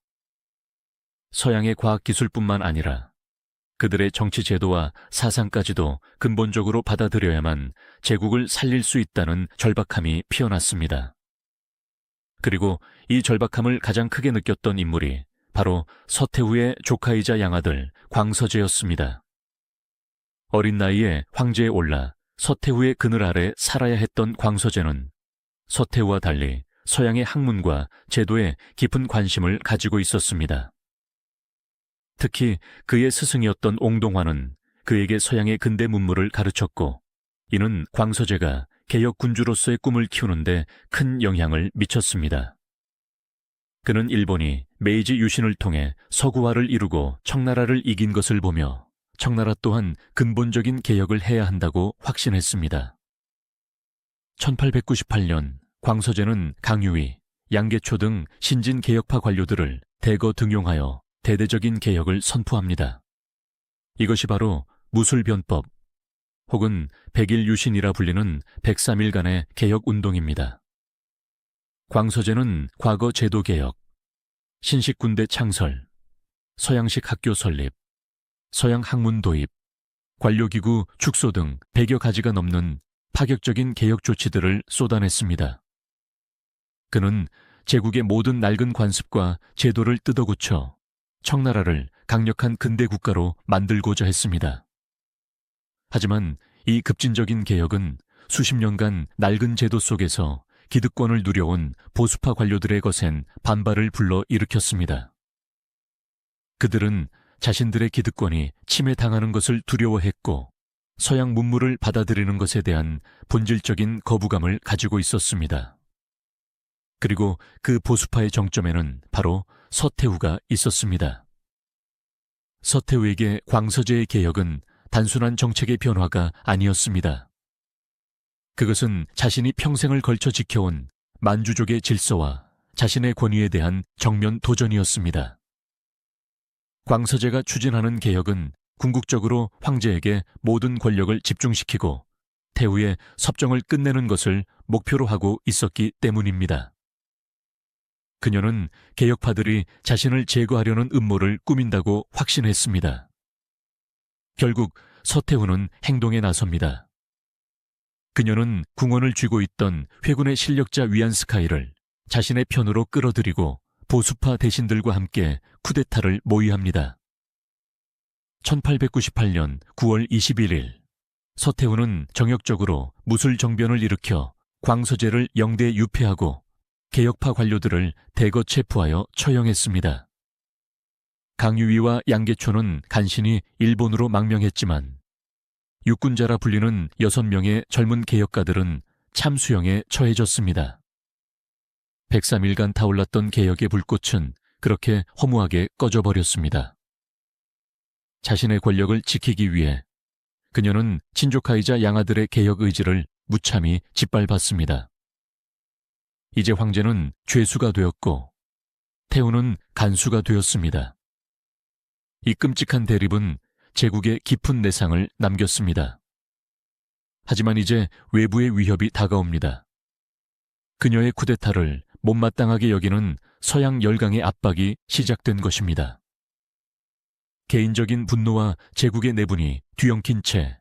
서양의 과학기술뿐만 아니라 그들의 정치 제도와 사상까지도 근본적으로 받아들여야만 제국을 살릴 수 있다는 절박함이 피어났습니다. 그리고 이 절박함을 가장 크게 느꼈던 인물이 바로 서태후의 조카이자 양아들 광서제였습니다. 어린 나이에 황제에 올라 서태후의 그늘 아래 살아야 했던 광서제는 서태후와 달리 서양의 학문과 제도에 깊은 관심을 가지고 있었습니다. 특히 그의 스승이었던 옹동화는 그에게 서양의 근대 문물을 가르쳤고, 이는 광서제가 개혁군주로서의 꿈을 키우는데 큰 영향을 미쳤습니다. 그는 일본이 메이지 유신을 통해 서구화를 이루고 청나라를 이긴 것을 보며 청나라 또한 근본적인 개혁을 해야 한다고 확신했습니다. 1898년 광서제는 강유위, 양계초 등 신진 개혁파 관료들을 대거 등용하여 대대적인 개혁을 선포합니다. 이것이 바로 무술변법 혹은 백일유신이라 불리는 103일간의 개혁운동입니다. 광서제는 과거 제도 개혁, 신식군대 창설, 서양식 학교 설립, 서양 학문 도입, 관료기구 축소 등 100여 가지가 넘는 파격적인 개혁 조치들을 쏟아냈습니다. 그는 제국의 모든 낡은 관습과 제도를 뜯어고쳐 청나라를 강력한 근대 국가로 만들고자 했습니다. 하지만 이 급진적인 개혁은 수십 년간 낡은 제도 속에서 기득권을 누려온 보수파 관료들의 거센 반발을 불러 일으켰습니다. 그들은 자신들의 기득권이 침해당하는 것을 두려워했고 서양 문물을 받아들이는 것에 대한 본질적인 거부감을 가지고 있었습니다. 그리고 그 보수파의 정점에는 바로 서태후가 있었습니다. 서태후에게 광서제의 개혁은 단순한 정책의 변화가 아니었습니다. 그것은 자신이 평생을 걸쳐 지켜온 만주족의 질서와 자신의 권위에 대한 정면 도전이었습니다. 광서제가 추진하는 개혁은 궁극적으로 황제에게 모든 권력을 집중시키고 태후의 섭정을 끝내는 것을 목표로 하고 있었기 때문입니다. 그녀는 개혁파들이 자신을 제거하려는 음모를 꾸민다고 확신했습니다. 결국 서태후는 행동에 나섭니다. 그녀는 궁원을 쥐고 있던 회군의 실력자 위안스카이를 자신의 편으로 끌어들이고 보수파 대신들과 함께 쿠데타를 모의합니다. 1898년 9월 21일 서태후는 정역적으로 무술정변을 일으켜 광서제를 영대에 유폐하고 개혁파 관료들을 대거 체포하여 처형했습니다. 강유위와 양계초는 간신히 일본으로 망명했지만 육군자라 불리는 6명의 젊은 개혁가들은 참수형에 처해졌습니다. 103일간 타올랐던 개혁의 불꽃은 그렇게 허무하게 꺼져버렸습니다. 자신의 권력을 지키기 위해 그녀는 친조카이자 양아들의 개혁 의지를 무참히 짓밟았습니다. 이제 황제는 죄수가 되었고 태후는 간수가 되었습니다. 이 끔찍한 대립은 제국에 깊은 내상을 남겼습니다. 하지만 이제 외부의 위협이 다가옵니다. 그녀의 쿠데타를 못마땅하게 여기는 서양 열강의 압박이 시작된 것입니다. 개인적인 분노와 제국의 내분이 뒤엉킨 채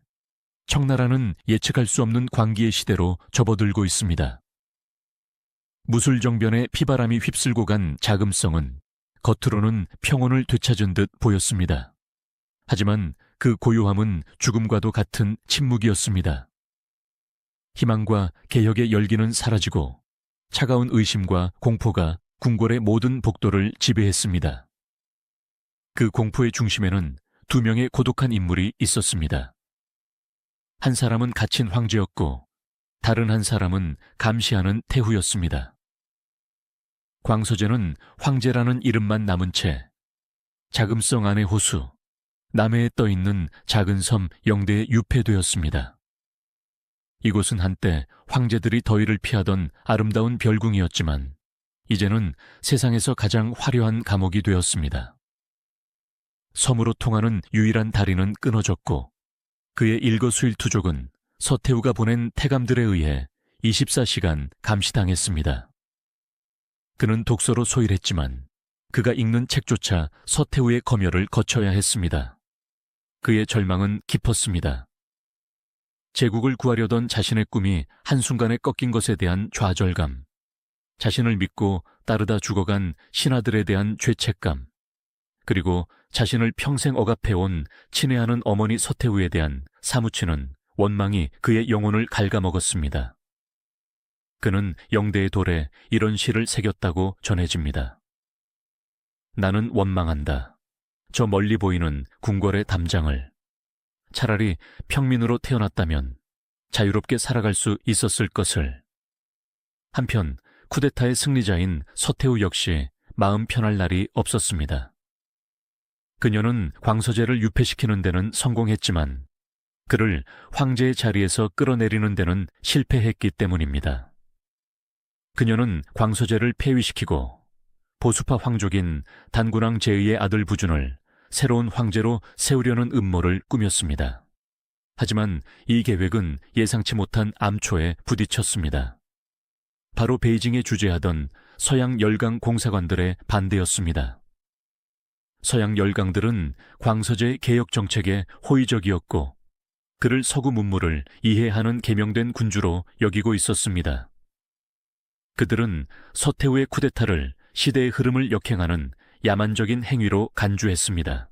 청나라는 예측할 수 없는 광기의 시대로 접어들고 있습니다. 무술정변의 피바람이 휩쓸고 간 자금성은 겉으로는 평온을 되찾은 듯 보였습니다. 하지만 그 고요함은 죽음과도 같은 침묵이었습니다. 희망과 개혁의 열기는 사라지고 차가운 의심과 공포가 궁궐의 모든 복도를 지배했습니다. 그 공포의 중심에는 2명의 고독한 인물이 있었습니다. 한 사람은 갇힌 황제였고 다른 한 사람은 감시하는 태후였습니다. 광서제는 황제라는 이름만 남은 채 자금성 안의 호수, 남해에 떠있는 작은 섬 영대에 유폐되었습니다. 이곳은 한때 황제들이 더위를 피하던 아름다운 별궁이었지만 이제는 세상에서 가장 화려한 감옥이 되었습니다. 섬으로 통하는 유일한 다리는 끊어졌고 그의 일거수일투족은 서태후가 보낸 태감들에 의해 24시간 감시당했습니다. 그는 독서로 소일했지만 그가 읽는 책조차 서태후의 검열을 거쳐야 했습니다. 그의 절망은 깊었습니다. 제국을 구하려던 자신의 꿈이 한순간에 꺾인 것에 대한 좌절감, 자신을 믿고 따르다 죽어간 신하들에 대한 죄책감, 그리고 자신을 평생 억압해온 친애하는 어머니 서태후에 대한 사무치는 원망이 그의 영혼을 갉아먹었습니다. 그는 영대의 돌에 이런 시를 새겼다고 전해집니다. 나는 원망한다. 저 멀리 보이는 궁궐의 담장을. 차라리 평민으로 태어났다면 자유롭게 살아갈 수 있었을 것을. 한편 쿠데타의 승리자인 서태후 역시 마음 편할 날이 없었습니다. 그녀는 광서제를 유폐시키는 데는 성공했지만 그를 황제의 자리에서 끌어내리는 데는 실패했기 때문입니다. 그녀는 광서제를 폐위시키고 보수파 황족인 단군왕 제의의 아들 부준을 새로운 황제로 세우려는 음모를 꾸몄습니다. 하지만 이 계획은 예상치 못한 암초에 부딪혔습니다. 바로 베이징에 주재하던 서양 열강 공사관들의 반대였습니다. 서양 열강들은 광서제 개혁 정책에 호의적이었고 그를 서구 문물을 이해하는 계명된 군주로 여기고 있었습니다. 그들은 서태후의 쿠데타를 시대의 흐름을 역행하는 야만적인 행위로 간주했습니다.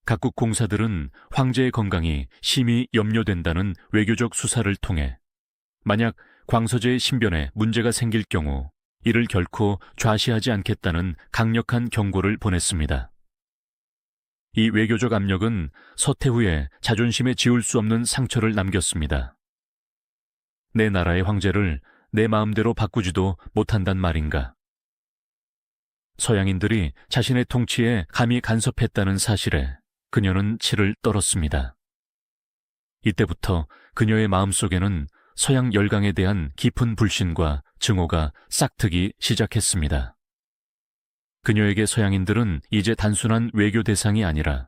각국 공사들은 황제의 건강이 심히 염려된다는 외교적 수사를 통해 만약 광서제의 신변에 문제가 생길 경우 이를 결코 좌시하지 않겠다는 강력한 경고를 보냈습니다. 이 외교적 압력은 서태후의 자존심에 지울 수 없는 상처를 남겼습니다. 내 나라의 황제를 내 마음대로 바꾸지도 못한단 말인가. 서양인들이 자신의 통치에 감히 간섭했다는 사실에 그녀는 치를 떨었습니다. 이때부터 그녀의 마음속에는 서양 열강에 대한 깊은 불신과 증오가 싹트기 시작했습니다. 그녀에게 서양인들은 이제 단순한 외교 대상이 아니라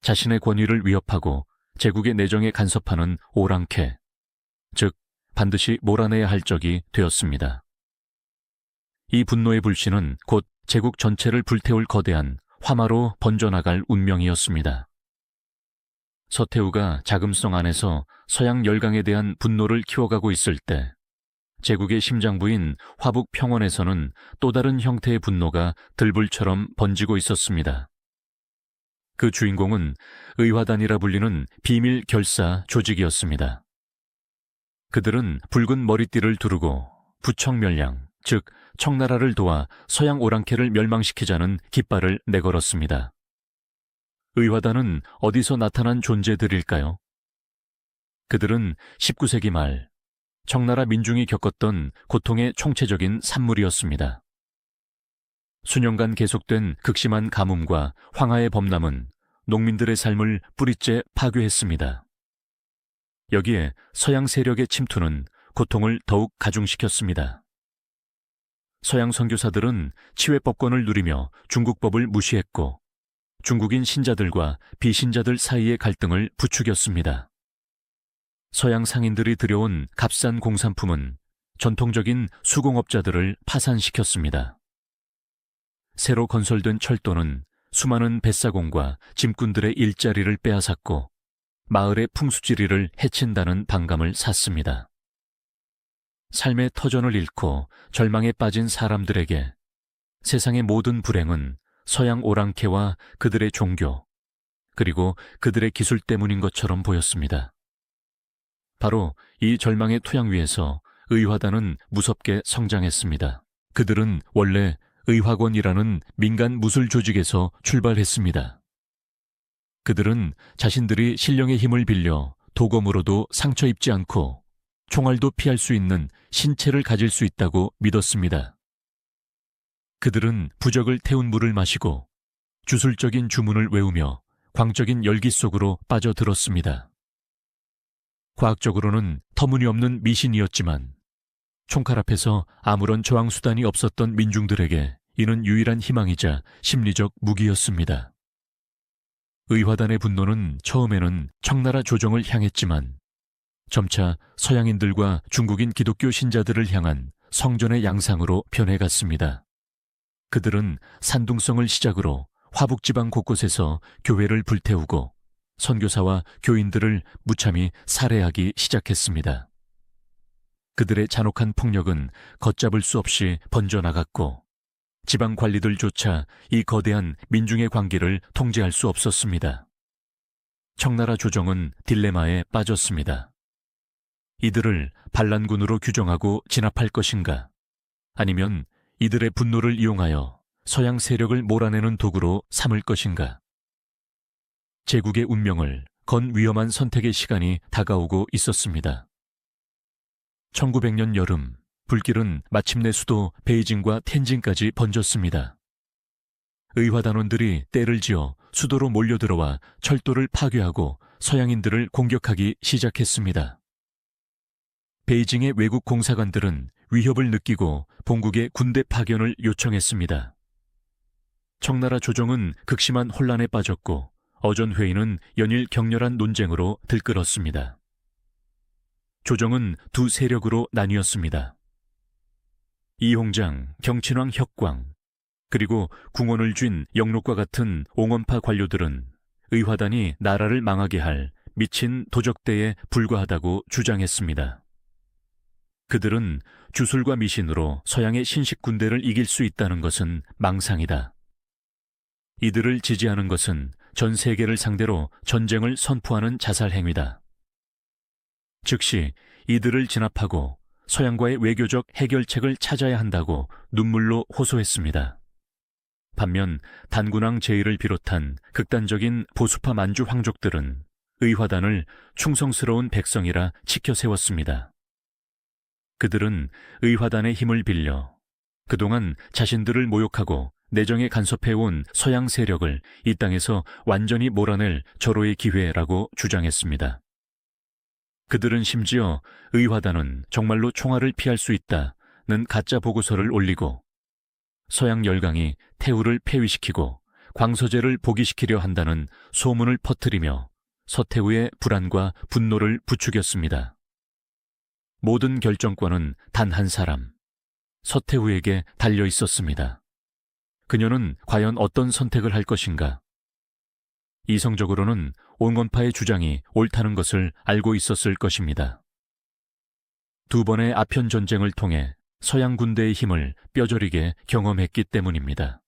자신의 권위를 위협하고 제국의 내정에 간섭하는 오랑캐, 즉 반드시 몰아내야 할 적이 되었습니다. 이 분노의 불씨는 곧 제국 전체를 불태울 거대한 화마로 번져나갈 운명이었습니다. 서태후가 자금성 안에서 서양 열강에 대한 분노를 키워가고 있을 때 제국의 심장부인 화북 평원에서는 또 다른 형태의 분노가 들불처럼 번지고 있었습니다. 그 주인공은 의화단이라 불리는 비밀 결사 조직이었습니다. 그들은 붉은 머리띠를 두르고 부청멸량, 즉 청나라를 도와 서양 오랑캐를 멸망시키자는 깃발을 내걸었습니다. 의화단은 어디서 나타난 존재들일까요? 그들은 19세기 말 청나라 민중이 겪었던 고통의 총체적인 산물이었습니다. 수년간 계속된 극심한 가뭄과 황하의 범람은 농민들의 삶을 뿌리째 파괴했습니다. 여기에 서양 세력의 침투는 고통을 더욱 가중시켰습니다. 서양 선교사들은 치외법권을 누리며 중국법을 무시했고 중국인 신자들과 비신자들 사이의 갈등을 부추겼습니다. 서양 상인들이 들여온 값싼 공산품은 전통적인 수공업자들을 파산시켰습니다. 새로 건설된 철도는 수많은 뱃사공과 짐꾼들의 일자리를 빼앗았고 마을의 풍수지리를 해친다는 반감을 샀습니다. 삶의 터전을 잃고 절망에 빠진 사람들에게 세상의 모든 불행은 서양 오랑캐와 그들의 종교, 그리고 그들의 기술 때문인 것처럼 보였습니다. 바로 이 절망의 토양 위에서 의화단은 무섭게 성장했습니다. 그들은 원래 의화권이라는 민간 무술 조직에서 출발했습니다. 그들은 자신들이 신령의 힘을 빌려 도검으로도 상처 입지 않고 총알도 피할 수 있는 신체를 가질 수 있다고 믿었습니다. 그들은 부적을 태운 물을 마시고 주술적인 주문을 외우며 광적인 열기 속으로 빠져들었습니다. 과학적으로는 터무니없는 미신이었지만 총칼 앞에서 아무런 저항수단이 없었던 민중들에게 이는 유일한 희망이자 심리적 무기였습니다. 의화단의 분노는 처음에는 청나라 조정을 향했지만 점차 서양인들과 중국인 기독교 신자들을 향한 성전의 양상으로 변해갔습니다. 그들은 산둥성을 시작으로 화북지방 곳곳에서 교회를 불태우고 선교사와 교인들을 무참히 살해하기 시작했습니다. 그들의 잔혹한 폭력은 걷잡을 수 없이 번져나갔고 지방 관리들조차 이 거대한 민중의 관계를 통제할 수 없었습니다. 청나라 조정은 딜레마에 빠졌습니다. 이들을 반란군으로 규정하고 진압할 것인가? 아니면 이들의 분노를 이용하여 서양 세력을 몰아내는 도구로 삼을 것인가? 제국의 운명을 건 위험한 선택의 시간이 다가오고 있었습니다. 1900년 여름, 불길은 마침내 수도 베이징과 텐진까지 번졌습니다. 의화단원들이 떼를 지어 수도로 몰려들어와 철도를 파괴하고 서양인들을 공격하기 시작했습니다. 베이징의 외국 공사관들은 위협을 느끼고 본국에 군대 파견을 요청했습니다. 청나라 조정은 극심한 혼란에 빠졌고 어전회의는 연일 격렬한 논쟁으로 들끓었습니다. 조정은 두 세력으로 나뉘었습니다. 이홍장, 경친왕 혁광, 그리고 궁원을 쥔 영록과 같은 옹원파 관료들은 의화단이 나라를 망하게 할 미친 도적대에 불과하다고 주장했습니다. 그들은 주술과 미신으로 서양의 신식 군대를 이길 수 있다는 것은 망상이다. 이들을 지지하는 것은 전 세계를 상대로 전쟁을 선포하는 자살 행위다. 즉시 이들을 진압하고 서양과의 외교적 해결책을 찾아야 한다고 눈물로 호소했습니다. 반면 단군왕 제이를 비롯한 극단적인 보수파 만주 황족들은 의화단을 충성스러운 백성이라 치켜 세웠습니다. 그들은 의화단의 힘을 빌려 그동안 자신들을 모욕하고 내정에 간섭해온 서양 세력을 이 땅에서 완전히 몰아낼 절호의 기회라고 주장했습니다. 그들은 심지어 의화단은 정말로 총알을 피할 수 있다는 가짜 보고서를 올리고 서양 열강이 태후를 폐위시키고 광서제를 복위시키려 한다는 소문을 퍼뜨리며 서태후의 불안과 분노를 부추겼습니다. 모든 결정권은 단 한 사람, 서태후에게 달려 있었습니다. 그녀는 과연 어떤 선택을 할 것인가? 이성적으로는 온건파의 주장이 옳다는 것을 알고 있었을 것입니다. 두 번의 아편 전쟁을 통해 서양 군대의 힘을 뼈저리게 경험했기 때문입니다.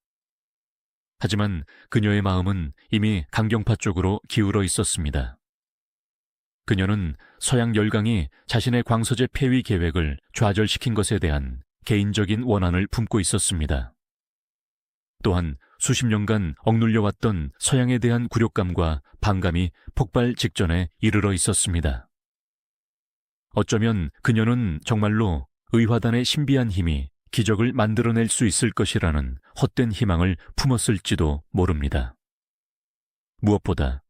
하지만 그녀의 마음은 이미 강경파 쪽으로 기울어 있었습니다. 그녀는 서양 열강이 자신의 광서제 폐위 계획을 좌절시킨 것에 대한 개인적인 원한을 품고 있었습니다. 또한 수십 년간 억눌려왔던 서양에 대한 굴욕감과 반감이 폭발 직전에 이르러 있었습니다. 어쩌면 그녀는 정말로 의화단의 신비한 힘이 기적을 만들어낼 수 있을 것이라는 헛된 희망을 품었을지도 모릅니다. 무엇보다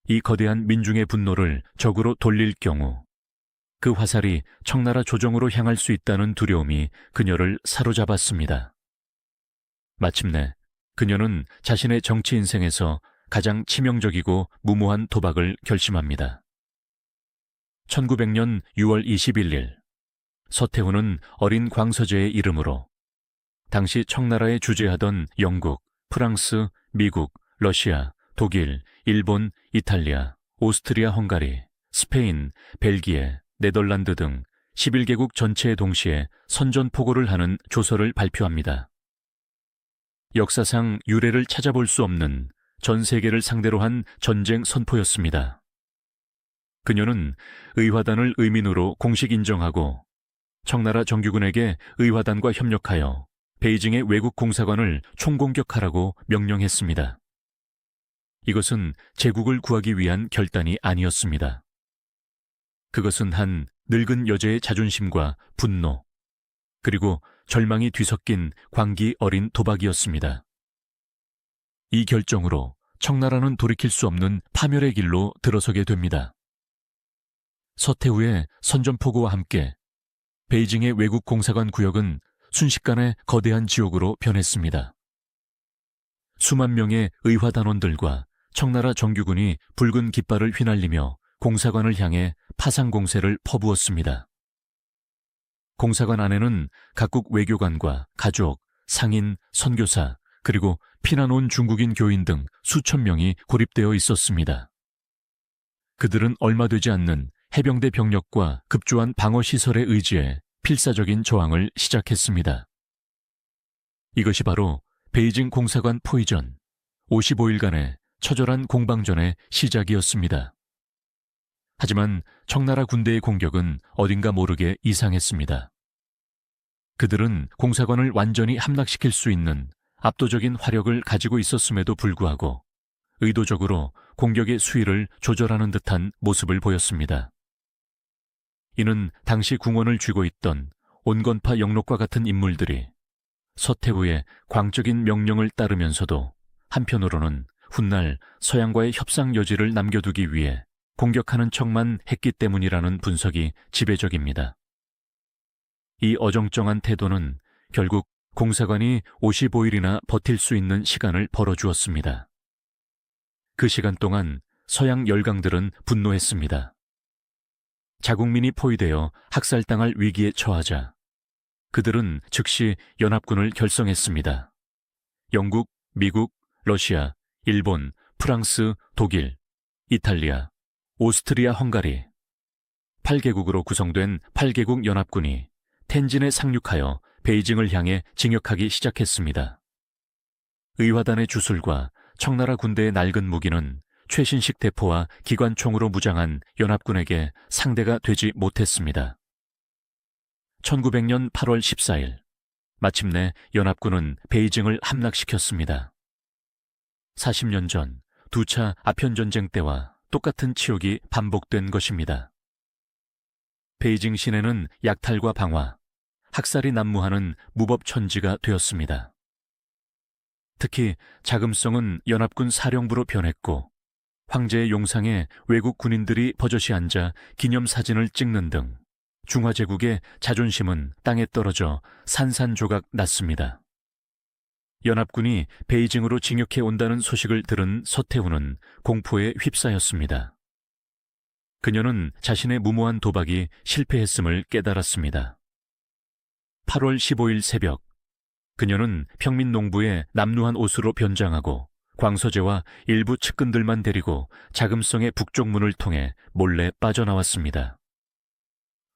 이 거대한 민중의 분노를 적으로 돌릴 경우 그 화살이 청나라 조정으로 향할 수 있다는 두려움이 그녀를 사로잡았습니다. 마침내 그녀는 자신의 정치 인생에서 가장 치명적이고 무모한 도박을 결심합니다. 1900년 6월 21일 서태후는 어린 광서제의 이름으로 당시 청나라에 주재하던 영국, 프랑스, 미국, 러시아, 독일, 일본, 이탈리아, 오스트리아, 헝가리, 스페인, 벨기에, 네덜란드 등 11개국 전체에 동시에 선전포고를 하는 조서를 발표합니다. 역사상 유례를 찾아볼 수 없는 전 세계를 상대로 한 전쟁 선포였습니다. 그녀는 의화단을 의민으로 공식 인정하고 청나라 정규군에게 의화단과 협력하여 베이징의 외국 공사관을 총공격하라고 명령했습니다. 이것은 제국을 구하기 위한 결단이 아니었습니다. 그것은 한 늙은 여자의 자존심과 분노, 그리고 절망이 뒤섞인 광기 어린 도박이었습니다. 이 결정으로 청나라는 돌이킬 수 없는 파멸의 길로 들어서게 됩니다. 서태후의 선전포고와 함께 베이징의 외국 공사관 구역은 순식간에 거대한 지옥으로 변했습니다. 수만 명의 의화단원들과 청나라 정규군이 붉은 깃발을 휘날리며 공사관을 향해 파상 공세를 퍼부었습니다. 공사관 안에는 각국 외교관과 가족, 상인, 선교사, 그리고 피난 온 중국인 교인 등 수천 명이 고립되어 있었습니다. 그들은 얼마 되지 않는 해병대 병력과 급조한 방어시설에 의지해 필사적인 저항을 시작했습니다. 이것이 바로 베이징 공사관 포위전, 55일간의 처절한 공방전의 시작이었습니다. 하지만 청나라 군대의 공격은 어딘가 모르게 이상했습니다. 그들은 공사관을 완전히 함락시킬 수 있는 압도적인 화력을 가지고 있었음에도 불구하고 의도적으로 공격의 수위를 조절하는 듯한 모습을 보였습니다. 이는 당시 궁원을 쥐고 있던 온건파 영록과 같은 인물들이 서태후의 광적인 명령을 따르면서도 한편으로는 훗날 서양과의 협상 여지를 남겨두기 위해 공격하는 척만 했기 때문이라는 분석이 지배적입니다. 이 어정쩡한 태도는 결국 공사관이 55일이나 버틸 수 있는 시간을 벌어주었습니다. 그 시간 동안 서양 열강들은 분노했습니다. 자국민이 포위되어 학살당할 위기에 처하자 그들은 즉시 연합군을 결성했습니다. 영국, 미국, 러시아, 일본, 프랑스, 독일, 이탈리아, 오스트리아, 헝가리 8개국으로 구성된 8개국 연합군이 텐진에 상륙하여 베이징을 향해 진격하기 시작했습니다. 의화단의 주술과 청나라 군대의 낡은 무기는 최신식 대포와 기관총으로 무장한 연합군에게 상대가 되지 못했습니다. 1900년 8월 14일, 마침내 연합군은 베이징을 함락시켰습니다. 40년 전 두 차 아편전쟁 때와 똑같은 치욕이 반복된 것입니다. 베이징 시내는 약탈과 방화, 학살이 난무하는 무법천지가 되었습니다. 특히 자금성은 연합군 사령부로 변했고 황제의 용상에 외국 군인들이 버젓이 앉아 기념사진을 찍는 등 중화제국의 자존심은 땅에 떨어져 산산조각 났습니다. 연합군이 베이징으로 진격해 온다는 소식을 들은 서태후는 공포에 휩싸였습니다. 그녀는 자신의 무모한 도박이 실패했음을 깨달았습니다. 8월 15일 새벽, 그녀는 평민농부의 남루한 옷으로 변장하고 광서제와 일부 측근들만 데리고 자금성의 북쪽 문을 통해 몰래 빠져나왔습니다.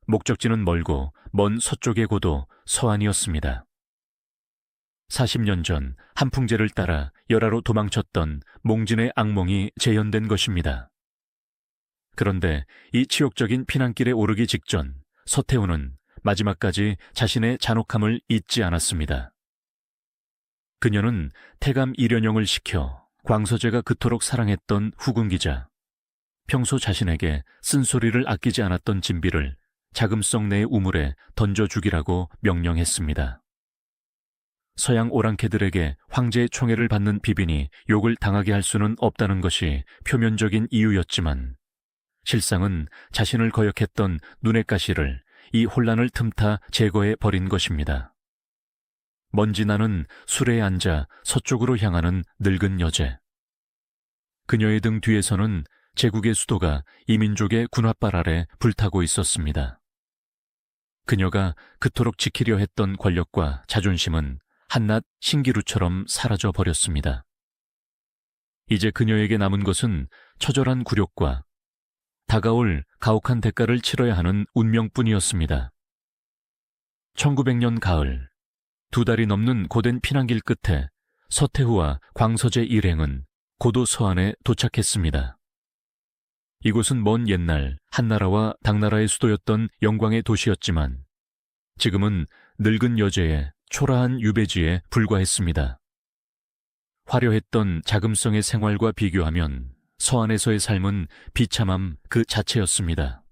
목적지는 멀고 먼 서쪽의 고도 서안이었습니다. 40년 전 한풍제를 따라 열하로 도망쳤던 몽진의 악몽이 재현된 것입니다. 그런데 이 치욕적인 피난길에 오르기 직전 서태후는 마지막까지 자신의 잔혹함을 잊지 않았습니다. 그녀는 태감 이련영을 시켜 광서제가 그토록 사랑했던 후궁기자, 평소 자신에게 쓴소리를 아끼지 않았던 진비를 자금성 내의 우물에 던져 죽이라고 명령했습니다. 서양 오랑캐들에게 황제의 총애를 받는 비빈이 욕을 당하게 할 수는 없다는 것이 표면적인 이유였지만 실상은 자신을 거역했던 눈의 가시를 이 혼란을 틈타 제거해 버린 것입니다. 먼지 나는 수레에 앉아 서쪽으로 향하는 늙은 여제. 그녀의 등 뒤에서는 제국의 수도가 이민족의 군홧발 아래 불타고 있었습니다. 그녀가 그토록 지키려 했던 권력과 자존심은 한낱 신기루처럼 사라져 버렸습니다. 이제 그녀에게 남은 것은 처절한 굴욕과 다가올 가혹한 대가를 치러야 하는 운명뿐이었습니다. 1900년 가을, 2달이 넘는 고된 피난길 끝에 서태후와 광서제 일행은 고도 서안에 도착했습니다. 이곳은 먼 옛날 한나라와 당나라의 수도였던 영광의 도시였지만 지금은 늙은 여제의 초라한 유배지에 불과했습니다. 화려했던 자금성의 생활과 비교하면 서안에서의 삶은 비참함 그 자체였습니다.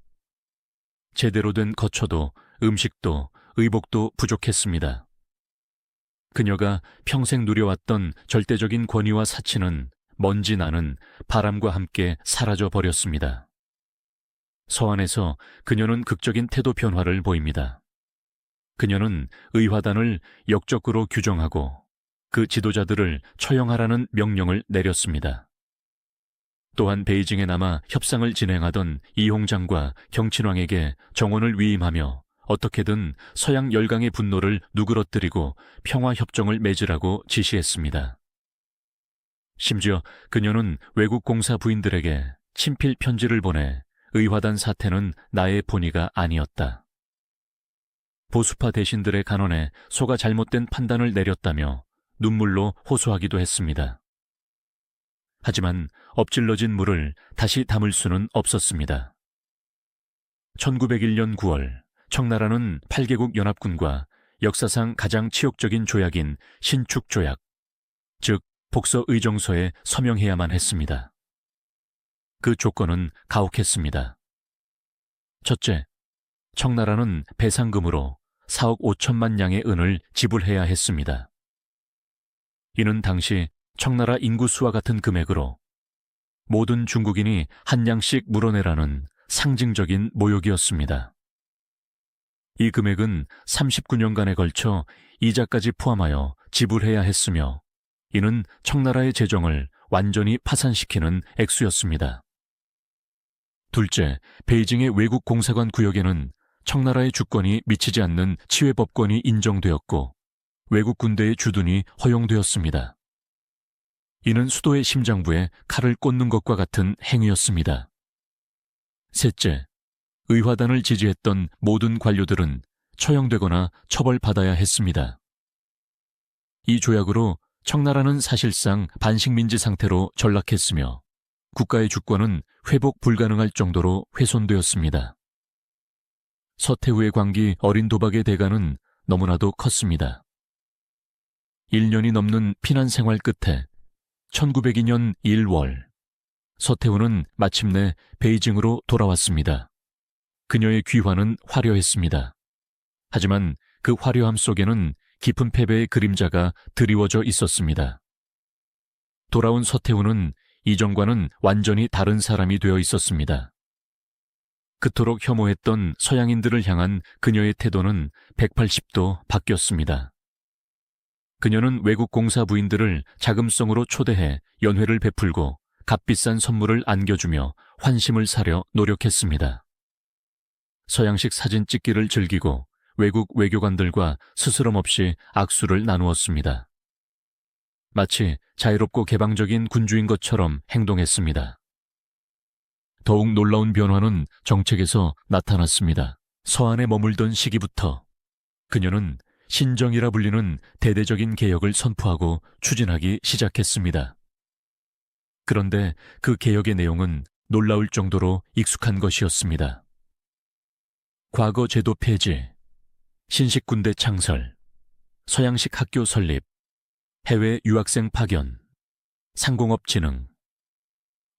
제대로 된 거처도 음식도 의복도 부족했습니다. 그녀가 평생 누려왔던 절대적인 권위와 사치는 먼지 나는 바람과 함께 사라져 버렸습니다. 서안에서 그녀는 극적인 태도 변화를 보입니다. 그녀는 의화단을 역적으로 규정하고 그 지도자들을 처형하라는 명령을 내렸습니다. 또한 베이징에 남아 협상을 진행하던 이홍장과 경친왕에게 정원을 위임하며 어떻게든 서양 열강의 분노를 누그러뜨리고 평화협정을 맺으라고 지시했습니다. 심지어 그녀는 외국 공사 부인들에게 친필 편지를 보내 의화단 사태는 나의 본의가 아니었다. 보수파 대신들의 간언에 속아 잘못된 판단을 내렸다며 눈물로 호소하기도 했습니다. 하지만 엎질러진 물을 다시 담을 수는 없었습니다. 1901년 9월 청나라는 8개국 연합군과 역사상 가장 치욕적인 조약인 신축조약, 즉 복서의정서에 서명해야만 했습니다. 그 조건은 가혹했습니다. 첫째, 청나라는 배상금으로 4억 5천만 양의 은을 지불해야 했습니다. 이는 당시 청나라 인구수와 같은 금액으로 모든 중국인이 한 양씩 물어내라는 상징적인 모욕이었습니다. 이 금액은 39년간에 걸쳐 이자까지 포함하여 지불해야 했으며 이는 청나라의 재정을 완전히 파산시키는 액수였습니다. 둘째, 베이징의 외국 공사관 구역에는 청나라의 주권이 미치지 않는 치외법권이 인정되었고 외국 군대의 주둔이 허용되었습니다. 이는 수도의 심장부에 칼을 꽂는 것과 같은 행위였습니다. 셋째, 의화단을 지지했던 모든 관료들은 처형되거나 처벌받아야 했습니다. 이 조약으로 청나라는 사실상 반식민지 상태로 전락했으며 국가의 주권은 회복 불가능할 정도로 훼손되었습니다. 서태후의 광기 어린 도박의 대가는 너무나도 컸습니다. 1년이 넘는 피난 생활 끝에 1902년 1월 서태후는 마침내 베이징으로 돌아왔습니다. 그녀의 귀환은 화려했습니다. 하지만 그 화려함 속에는 깊은 패배의 그림자가 드리워져 있었습니다. 돌아온 서태후는 이전과는 완전히 다른 사람이 되어 있었습니다. 그토록 혐오했던 서양인들을 향한 그녀의 태도는 180도 바뀌었습니다. 그녀는 외국 공사 부인들을 자금성으로 초대해 연회를 베풀고 값비싼 선물을 안겨주며 환심을 사려 노력했습니다. 서양식 사진 찍기를 즐기고 외국 외교관들과 스스럼 없이 악수를 나누었습니다. 마치 자유롭고 개방적인 군주인 것처럼 행동했습니다. 더욱 놀라운 변화는 정책에서 나타났습니다. 서안에 머물던 시기부터 그녀는 신정이라 불리는 대대적인 개혁을 선포하고 추진하기 시작했습니다. 그런데 그 개혁의 내용은 놀라울 정도로 익숙한 것이었습니다. 과거 제도 폐지, 신식 군대 창설, 서양식 학교 설립, 해외 유학생 파견, 상공업 진흥.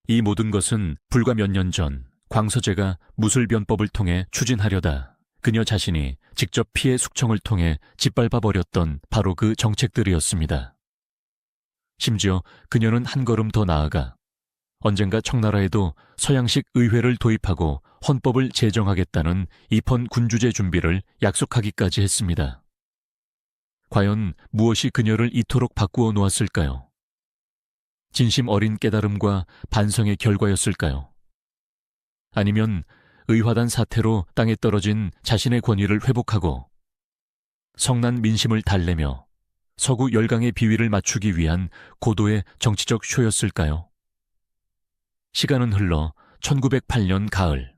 이 모든 것은 불과 몇 년 전 광서제가 무술변법을 통해 추진하려다 그녀 자신이 직접 피해 숙청을 통해 짓밟아버렸던 바로 그 정책들이었습니다. 심지어 그녀는 한 걸음 더 나아가 언젠가 청나라에도 서양식 의회를 도입하고 헌법을 제정하겠다는 입헌 군주제 준비를 약속하기까지 했습니다. 과연 무엇이 그녀를 이토록 바꾸어 놓았을까요? 진심 어린 깨달음과 반성의 결과였을까요? 아니면 의화단 사태로 땅에 떨어진 자신의 권위를 회복하고 성난 민심을 달래며 서구 열강의 비위를 맞추기 위한 고도의 정치적 쇼였을까요? 시간은 흘러 1908년 가을.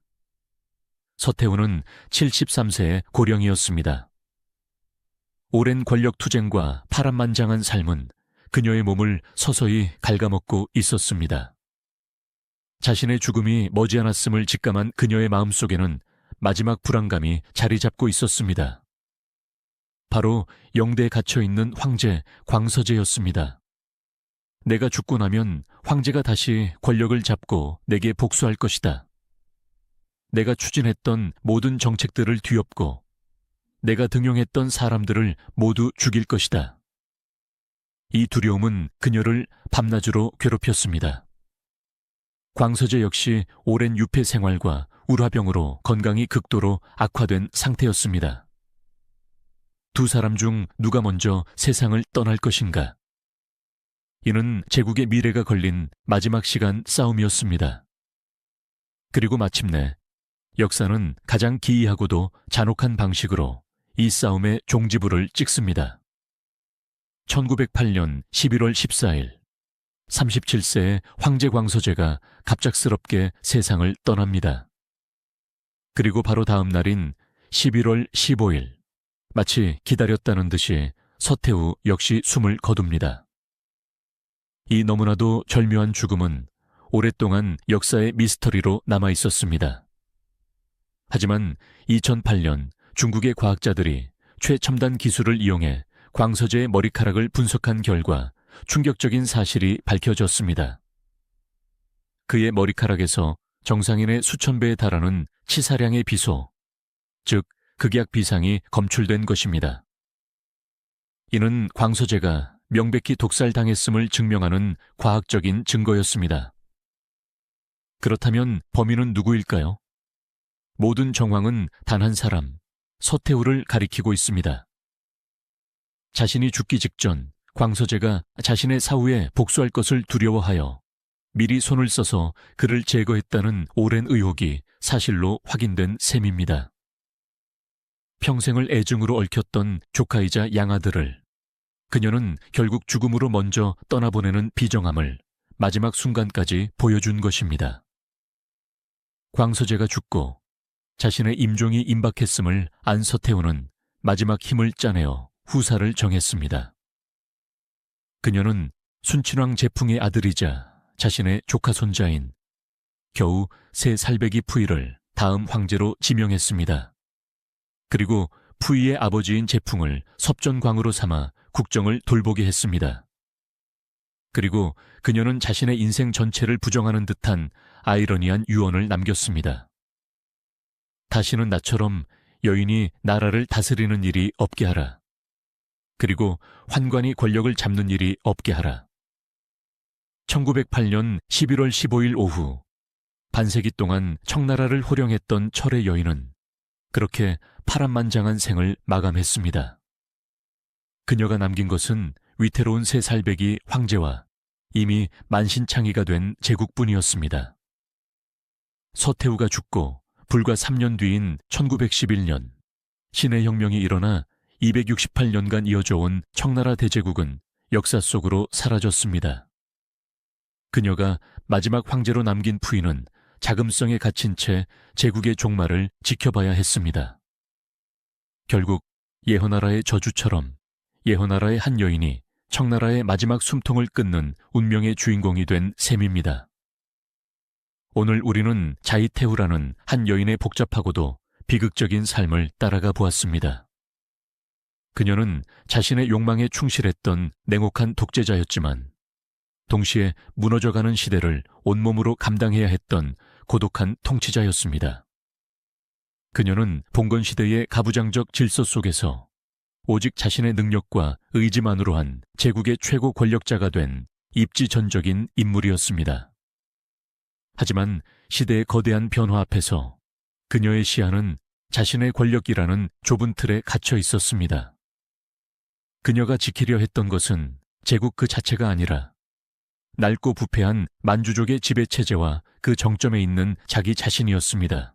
서태후는 73세의 고령이었습니다. 오랜 권력 투쟁과 파란만장한 삶은 그녀의 몸을 서서히 갉아먹고 있었습니다. 자신의 죽음이 머지않았음을 직감한 그녀의 마음속에는 마지막 불안감이 자리 잡고 있었습니다. 바로 영대에 갇혀있는 황제 광서제였습니다. 내가 죽고 나면 황제가 다시 권력을 잡고 내게 복수할 것이다. 내가 추진했던 모든 정책들을 뒤엎고 내가 등용했던 사람들을 모두 죽일 것이다. 이 두려움은 그녀를 밤낮으로 괴롭혔습니다. 광서제 역시 오랜 유폐 생활과 울화병으로 건강이 극도로 악화된 상태였습니다. 두 사람 중 누가 먼저 세상을 떠날 것인가? 이는 제국의 미래가 걸린 마지막 시간 싸움이었습니다. 그리고 마침내 역사는 가장 기이하고도 잔혹한 방식으로 이 싸움의 종지부를 찍습니다. 1908년 11월 14일 37세의 황제 광서제가 갑작스럽게 세상을 떠납니다. 그리고 바로 다음 날인 11월 15일, 마치 기다렸다는 듯이 서태후 역시 숨을 거둡니다. 이 너무나도 절묘한 죽음은 오랫동안 역사의 미스터리로 남아 있었습니다. 하지만 2008년 중국의 과학자들이 최첨단 기술을 이용해 광서제의 머리카락을 분석한 결과 충격적인 사실이 밝혀졌습니다. 그의 머리카락에서 정상인의 수천 배에 달하는 치사량의 비소, 즉 극약 비상이 검출된 것입니다. 이는 광서제가 명백히 독살당했음을 증명하는 과학적인 증거였습니다. 그렇다면 범인은 누구일까요? 모든 정황은 단 한 사람, 서태후를 가리키고 있습니다. 자신이 죽기 직전 광서제가 자신의 사후에 복수할 것을 두려워하여 미리 손을 써서 그를 제거했다는 오랜 의혹이 사실로 확인된 셈입니다. 평생을 애증으로 얽혔던 조카이자 양아들을 그녀는 결국 죽음으로 먼저 떠나보내는 비정함을 마지막 순간까지 보여준 것입니다. 광서제가 죽고 자신의 임종이 임박했음을 안 서태후는 마지막 힘을 짜내어 후사를 정했습니다. 그녀는 순친왕 제풍의 아들이자 자신의 조카 손자인 겨우 세 살배기 푸이를 다음 황제로 지명했습니다. 그리고 푸이의 아버지인 제풍을 섭전광으로 삼아 국정을 돌보게 했습니다. 그리고 그녀는 자신의 인생 전체를 부정하는 듯한 아이러니한 유언을 남겼습니다. 다시는 나처럼 여인이 나라를 다스리는 일이 없게 하라. 그리고 환관이 권력을 잡는 일이 없게 하라. 1908년 11월 15일 오후 반세기 동안 청나라를 호령했던 철의 여인은 그렇게 파란만장한 생을 마감했습니다. 그녀가 남긴 것은 위태로운 세 살배기 황제와 이미 만신창이가 된 제국뿐이었습니다. 서태후가 죽고 불과 3년 뒤인 1911년 신의 혁명이 일어나 268년간 이어져 온 청나라 대제국은 역사 속으로 사라졌습니다. 그녀가 마지막 황제로 남긴 푸이는 자금성에 갇힌 채 제국의 종말을 지켜봐야 했습니다. 결국 예허나라의 저주처럼 예허나라의 한 여인이 청나라의 마지막 숨통을 끊는 운명의 주인공이 된 셈입니다. 오늘 우리는 자이태후라는 한 여인의 복잡하고도 비극적인 삶을 따라가 보았습니다. 그녀는 자신의 욕망에 충실했던 냉혹한 독재자였지만 동시에 무너져가는 시대를 온몸으로 감당해야 했던 고독한 통치자였습니다. 그녀는 봉건시대의 가부장적 질서 속에서 오직 자신의 능력과 의지만으로 한 제국의 최고 권력자가 된 입지전적인 인물이었습니다. 하지만 시대의 거대한 변화 앞에서 그녀의 시야는 자신의 권력이라는 좁은 틀에 갇혀 있었습니다. 그녀가 지키려 했던 것은 제국 그 자체가 아니라 낡고 부패한 만주족의 지배체제와 그 정점에 있는 자기 자신이었습니다.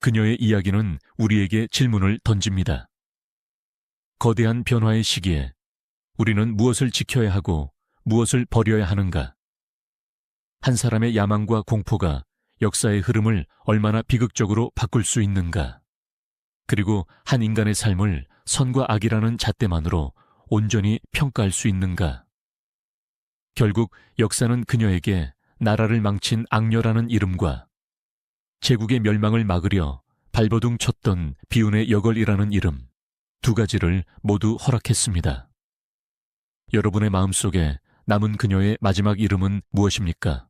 그녀의 이야기는 우리에게 질문을 던집니다. 거대한 변화의 시기에 우리는 무엇을 지켜야 하고 무엇을 버려야 하는가? 한 사람의 야망과 공포가 역사의 흐름을 얼마나 비극적으로 바꿀 수 있는가? 그리고 한 인간의 삶을 선과 악이라는 잣대만으로 온전히 평가할 수 있는가? 결국 역사는 그녀에게 나라를 망친 악녀라는 이름과 제국의 멸망을 막으려 발버둥 쳤던 비운의 여걸이라는 이름, 두 가지를 모두 허락했습니다. 여러분의 마음속에 남은 그녀의 마지막 이름은 무엇입니까?